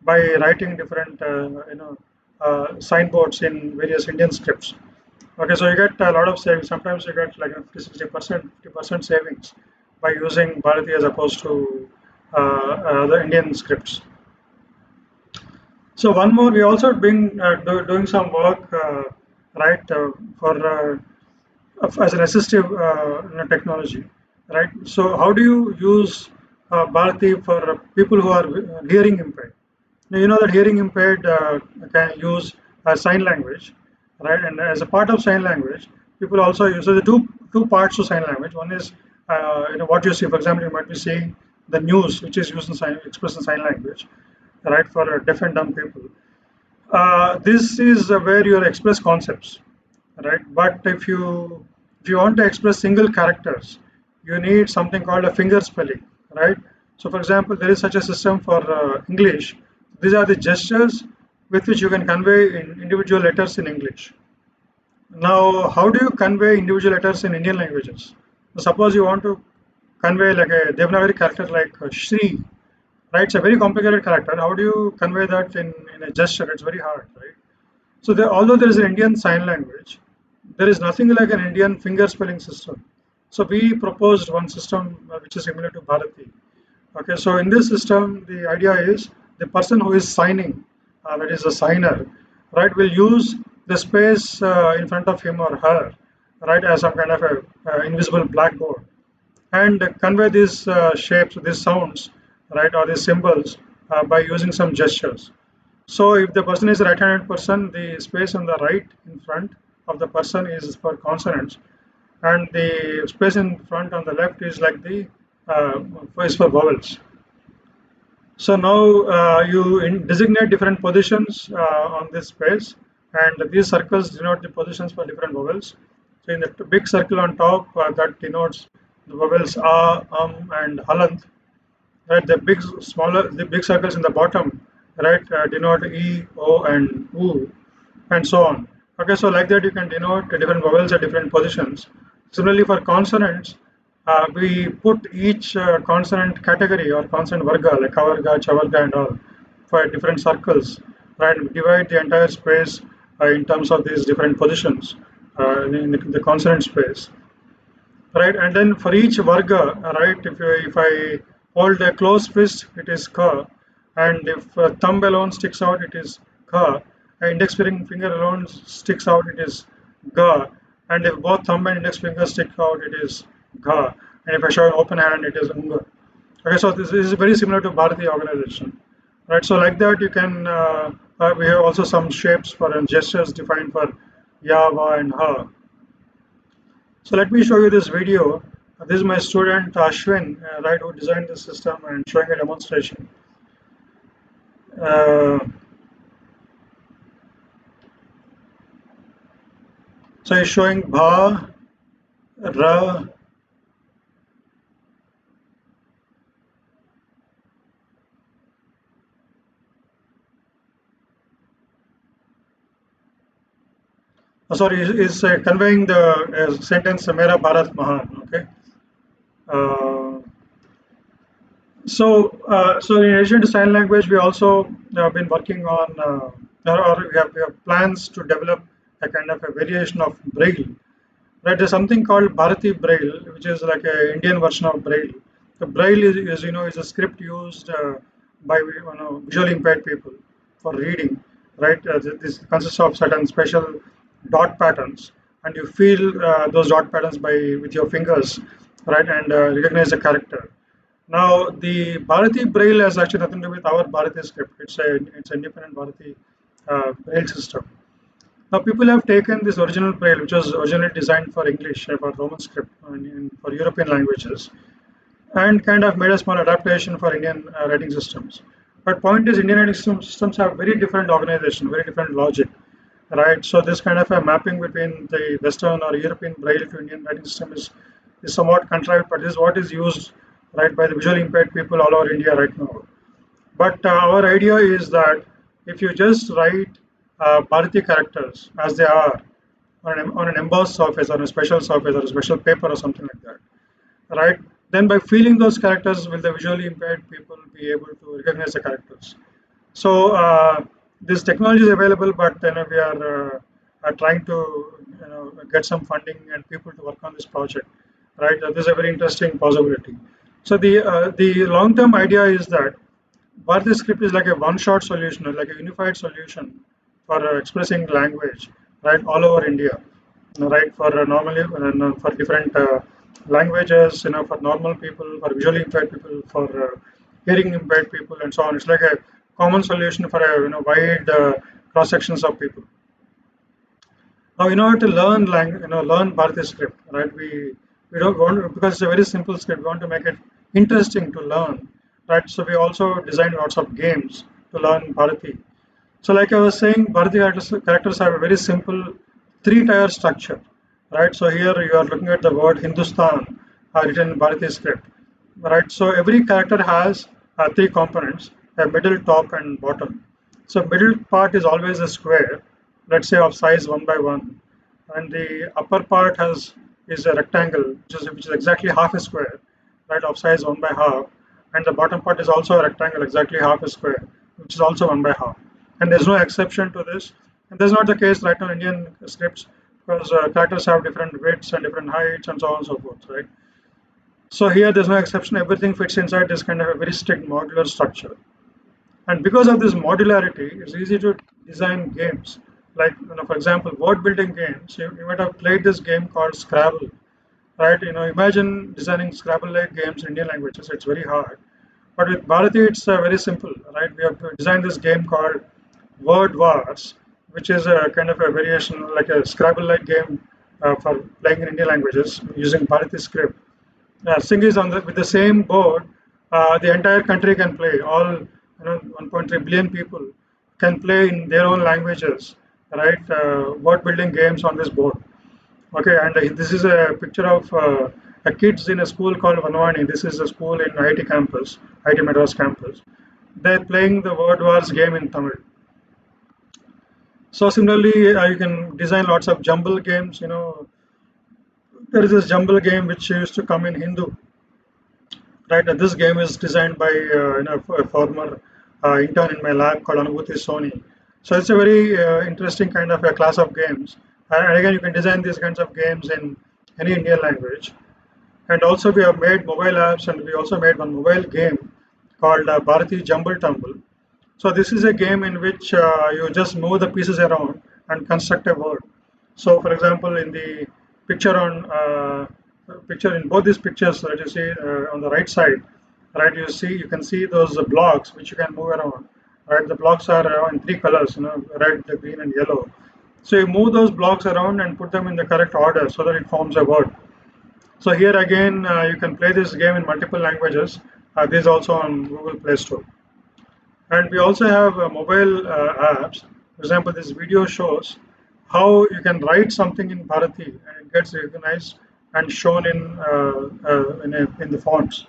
by writing different signboards in various Indian scripts. Okay, so you get a lot of savings. Sometimes you get like 50% savings by using Bharati as opposed to the Indian scripts. So one more, we also been doing some work, right, for as an assistive technology, right? So how do you use Bharati for people who are hearing impaired? Now, you know that hearing impaired can use sign language, right? And as a part of sign language, people also use so the two parts to sign language. One is what you see. For example, you might be seeing the news, which is used in expressed in sign language, right, for deaf and dumb people. This is where you express concepts, right? But if you want to express single characters, you need something called a finger spelling, right? So, for example, there is such a system for English. These are the gestures with which you can convey in individual letters in English. Now, how do you convey individual letters in Indian languages? Suppose you want to convey like a Devanagari character like Shri, right? It's a very complicated character. How do you convey that in a gesture? It's very hard, right? So although there is an Indian sign language, there is nothing like an Indian finger spelling system. So we proposed one system which is similar to Bharati. Okay, so in this system, the idea is the person who is signing, that is a signer, right, will use the space in front of him or her, right, as some kind of a invisible blackboard, and convey these shapes, these sounds, right, or these symbols by using some gestures. So if the person is a right-handed person, the space on the right in front of the person is for consonants, and the space in front on the left is like the is for vowels. So now designate different positions on this space, and these circles denote the positions for different vowels. So in the big circle on top, that denotes the vowels and halant. Right, the big circles in the bottom, right, denote e, o, and u. and so on. Okay, so like that you can denote the different vowels at different positions. Similarly, for consonants, we put each consonant category or consonant varga, like kavarga, chavarga, and all, for different circles, right? We divide the entire space in terms of these different positions in the consonant space, right? And then for each varga, right? If I hold a closed fist, it is ka, and if thumb alone sticks out, it is ka. Index finger alone sticks out, it is ga. And if both thumb and index finger stick out, it is ga. And if I show an open hand, it is unga. Okay, so this is very similar to Bharati organization, right? So like that, you can. We have also some shapes for and gestures defined for ya, va, and ha. So let me show you this video. This is my student Ashwin, right, who designed the system and showing a demonstration. Uh, so he's showing bha, ra. Sorry, is conveying the sentence Mera Bharat Mahan. Okay. Uh, so in addition to sign language, we also have been working on, or we have plans to develop a kind of a variation of Braille. Right, there's something called Bharati Braille, which is like an Indian version of Braille. The Braille is a script used by visually impaired people for reading. Right, this consists of certain special dot patterns, and you feel those dot patterns with your fingers, right, and recognize the character. Now, the Bharati Braille has actually nothing to do with our Bharati script. It's an independent Bharati Braille system. Now, people have taken this original Braille, which was originally designed for English, for Roman script, for European languages, and kind of made a small adaptation for Indian writing systems. But point is, Indian writing systems have very different organization, very different logic, right? So this kind of a mapping between the Western or European Braille to Indian writing system is somewhat contrived, but this is what is used, right, by the visually impaired people all over India right now. But our idea is that if you just write Bharati characters as they are on an embossed surface or a special surface or a special paper or something like that, right? Then by feeling those characters, will the visually impaired people be able to recognize the characters? So this technology is available, but we are trying to get some funding and people to work on this project, right? This is a very interesting possibility. So the long-term idea is that Bharati script is like a one-shot solution, or like a unified solution for expressing language, right, all over India, right, for normally for different languages, for normal people, for visually impaired people, for hearing impaired people, and so on. It's like a common solution for a wide cross sections of people. Now, in order to learn Bharati script, right? We don't want because it's a very simple script. We want to make it interesting to learn, right? So we also designed lots of games to learn Bharati. So, like I was saying, Bharati characters have a very simple three-tier structure, right? So here you are looking at the word Hindustan written in Bharati script, right? So every character has three components: a middle, top, and bottom. So middle part is always a square, let's say of size 1 by 1, and the upper part is a rectangle, which is exactly half a square, right, of size 1 by 1/2, and the bottom part is also a rectangle, exactly half a square, which is also 1 by 1/2. And there's no exception to this, and that's not the case right now in Indian scripts because characters have different widths and different heights and so on and so forth, right? So here there's no exception. Everything fits inside this kind of a very strict modular structure. And because of this modularity, it's easy to design games. Like, for example, word building games. You might have played this game called Scrabble, right? Imagine designing Scrabble-like games in Indian languages. It's very hard. But with Bharati, it's very simple, right? We have designed this game called Word Wars, which is a kind of a variation, like a Scrabble-like game for playing in Indian languages using Bharati script. Thing is, with the same board, the entire country can play. All 1.3 billion people can play in their own languages, right? Word building games on this board. Okay, and this is a picture of a kids in a school called Vanwani. This is a school in IIT campus, IIT Madras campus. They're playing the Word Wars game in Tamil. So similarly, you can design lots of jumble games. There is this jumble game which used to come in Hindu, right? And this game is designed by a former intern in my lab called Anubhuti Soni. So it's a very interesting kind of a class of games. And again, you can design these kinds of games in any Indian language. And also, we have made mobile apps, and we also made one mobile game called Bharati Jumble Tumble. So this is a game in which you just move the pieces around and construct a word. So, for example, in the picture on picture in both these pictures that you see on the right side, right? You can see those blocks which you can move around. Right, the blocks are in three colors, red, green, and yellow. So you move those blocks around and put them in the correct order so that it forms a word. So here again, you can play this game in multiple languages. This is also on Google Play Store. And we also have mobile apps. For example, this video shows how you can write something in Bharati and it gets recognized and shown in the fonts.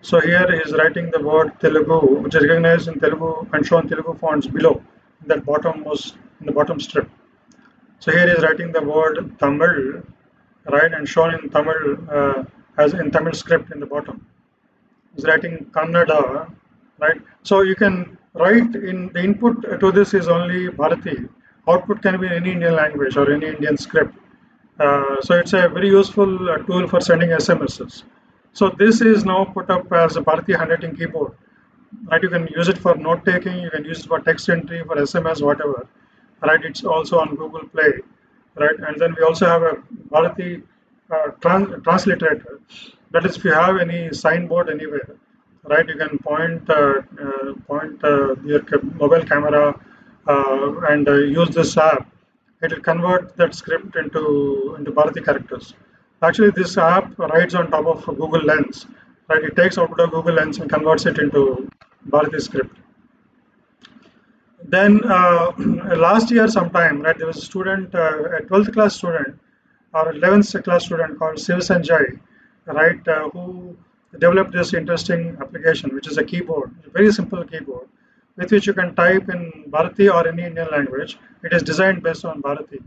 So here he is writing the word Telugu, which is recognized in Telugu and shown Telugu fonts below in that in the bottom strip. So here he is writing the word Tamil, right, and shown in Tamil as in Tamil script in the bottom. He's writing Kannada, right? So you can write in the input to this is only Bharati. Output can be any Indian language or any Indian script. So it's a very useful tool for sending SMSs. So this is now put up as a Bharati handwriting keyboard. Right, you can use it for note taking, you can use it for text entry, for SMS, whatever. Right, it's also on Google Play. Right, and then we also have a Bharati transliterator. That is, if you have any signboard anywhere, right, you can point your mobile camera and use this app. It will convert that script into Bharati characters. Actually, this app rides on top of Google Lens. Right, it takes output of Google Lens and converts it into Bharati script. Then last year sometime, right, there was a student, a 12th class student or 11th class student called Siv Sanjay, right, who developed this interesting application, which is a keyboard, a very simple keyboard, with which you can type in Bharati or any Indian language. It is designed based on Bharati.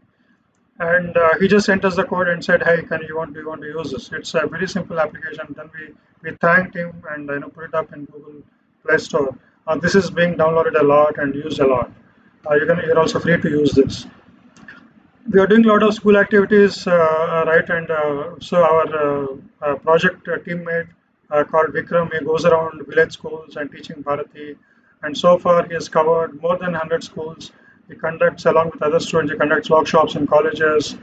And he just sent us the code and said, "Hey, do you want to use this?" It's a very simple application. Then we thanked him and put it up in Google Play Store. This is being downloaded a lot and used a lot. You're also free to use this. We are doing a lot of school activities, right? And so our project teammate called Vikram, he goes around village schools and teaching Bharati. And so far, he has covered more than 100 schools. He conducts, along with other students, he conducts workshops in colleges.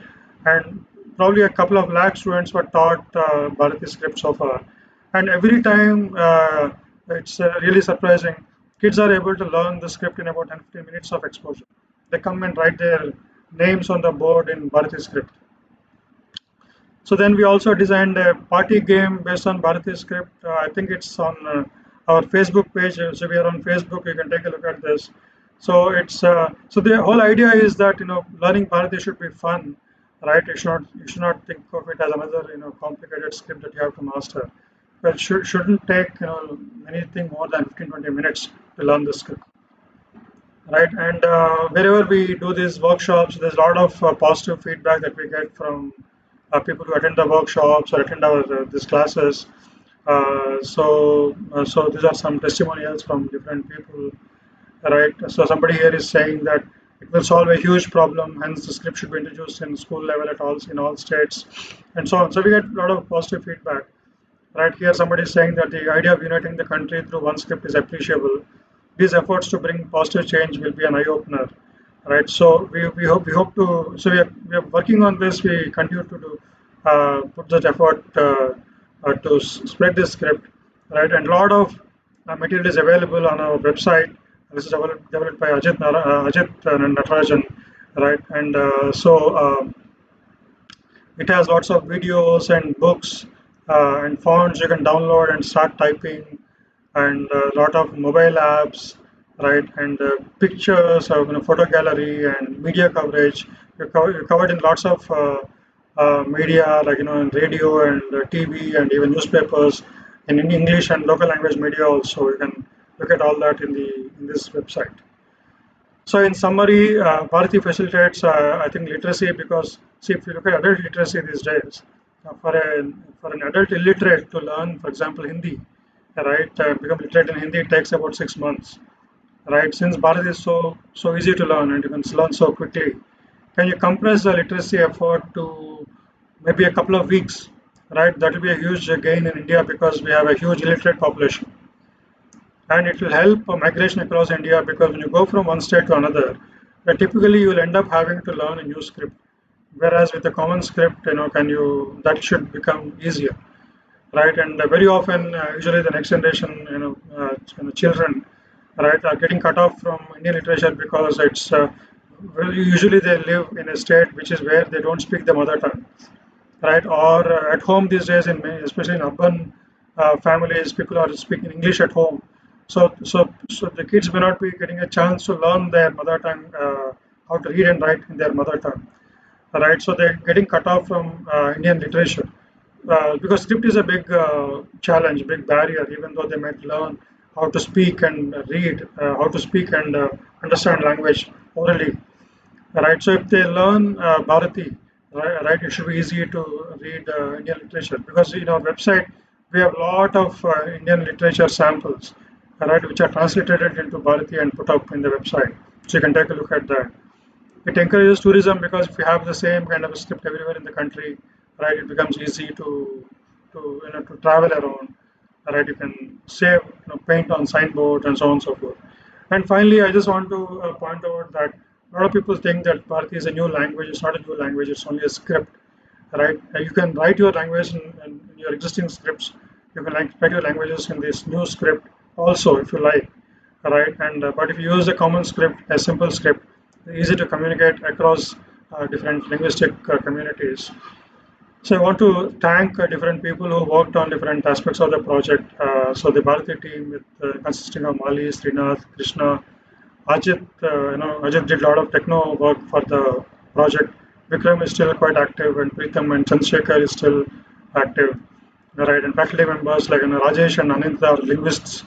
And probably a couple of lakh students were taught Bharati script so far. And every time, it's really surprising. Kids are able to learn the script in about 10 15 minutes of exposure. They come and write their names on the board in Bharati script. So then we also designed a party game based on Bharati script. I think it's on our Facebook page. So we are on Facebook. You can take a look at this. So it's so the whole idea is that learning Bharati should be fun, right? You should not think of it as another complicated script that you have to master. But it shouldn't take anything more than 15-20 minutes to learn the script. Right, and wherever we do these workshops, there's a lot of positive feedback that we get from people who attend the workshops or attend our these classes. So these are some testimonials from different people, right? So somebody here is saying that it will solve a huge problem, hence the script should be introduced in school level at all in all states, and so on. So we get a lot of positive feedback. Right here, somebody is saying that the idea of uniting the country through one script is appreciable. These efforts to bring positive change will be an eye opener, right? So we hope to. So we are working on this. We continue to put that effort to spread this script, right? And a lot of material is available on our website. This is developed by Ajit Natarajan, right? And it has lots of videos and books and fonts you can download and start typing, and a lot of mobile apps, right? And pictures of photo gallery and media coverage. You're covered in lots of media, like in radio and TV and even newspapers, and in English and local language media also. You can look at all that in this website. So in summary, Bharati facilitates, I think, literacy because, see, if you look at adult literacy these days, for an adult illiterate to learn, for example, Hindi, right, become literate in Hindi, it takes about 6 months, right? Since Bharati is so easy to learn and you can learn so quickly, can you compress the literacy effort to maybe a couple of weeks, right? That will be a huge gain in India because we have a huge illiterate population, and it will help migration across India because when you go from one state to another, typically you will end up having to learn a new script. Whereas with a common script, can you that should become easier, right? And very often, usually the next generation, children, right, are getting cut off from Indian literature because it's well, usually they live in a state which is where they don't speak the mother tongue, right? Or at home these days, especially in urban families, people are speaking English at home. So the kids may not be getting a chance to learn their mother tongue, how to read and write in their mother tongue, right? So they're getting cut off from Indian literature because script is a big challenge, big barrier. Even though they might learn how to speak and read, how to speak and understand language orally, right? So if they learn Bharati, right, it should be easy to read Indian literature because in our website we have a lot of Indian literature samples, right, which are translated into Bharati and put up in the website. So you can take a look at that. It encourages tourism because if you have the same kind of a script everywhere in the country, right, it becomes easy to travel around, right? You can save, paint on signboards and so on and so forth. And finally, I just want to point out that a lot of people think that Bharati is a new language. It's not a new language. It's only a script, right? You can write your language in your existing scripts. You can write your languages in this new script also, if you like, right? And but if you use a common script, a simple script, easy to communicate across different linguistic communities. So I want to thank different people who worked on different aspects of the project. So the Bharati team, with consisting of Mali, Srinath, Krishna, Ajit. Ajit did a lot of techno work for the project. Vikram is still quite active, and Pritham and Chandrasekhar is still active. Right, and faculty members like Rajesh and Ananta are linguists,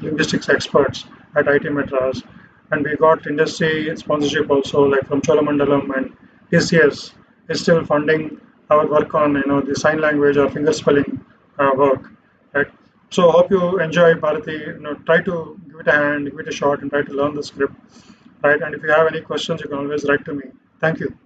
linguistics experts at IIT Madras, and we got industry sponsorship also, like from Cholamandalam and TCS is still funding our work on the sign language or finger spelling work, right? So hope you enjoy Bharati. Try to give it a hand, give it a shot, and try to learn the script, right? And if you have any questions, you can always write to me. Thank you.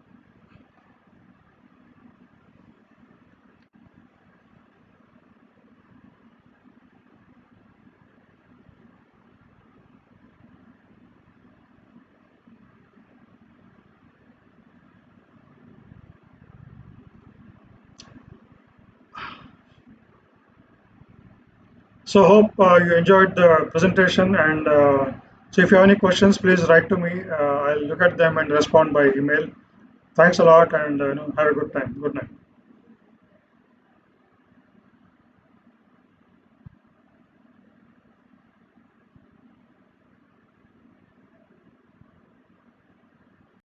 So hope you enjoyed the presentation, and so if you have any questions, please write to me. I'll look at them and respond by email. Thanks a lot, and have a good time. Good night.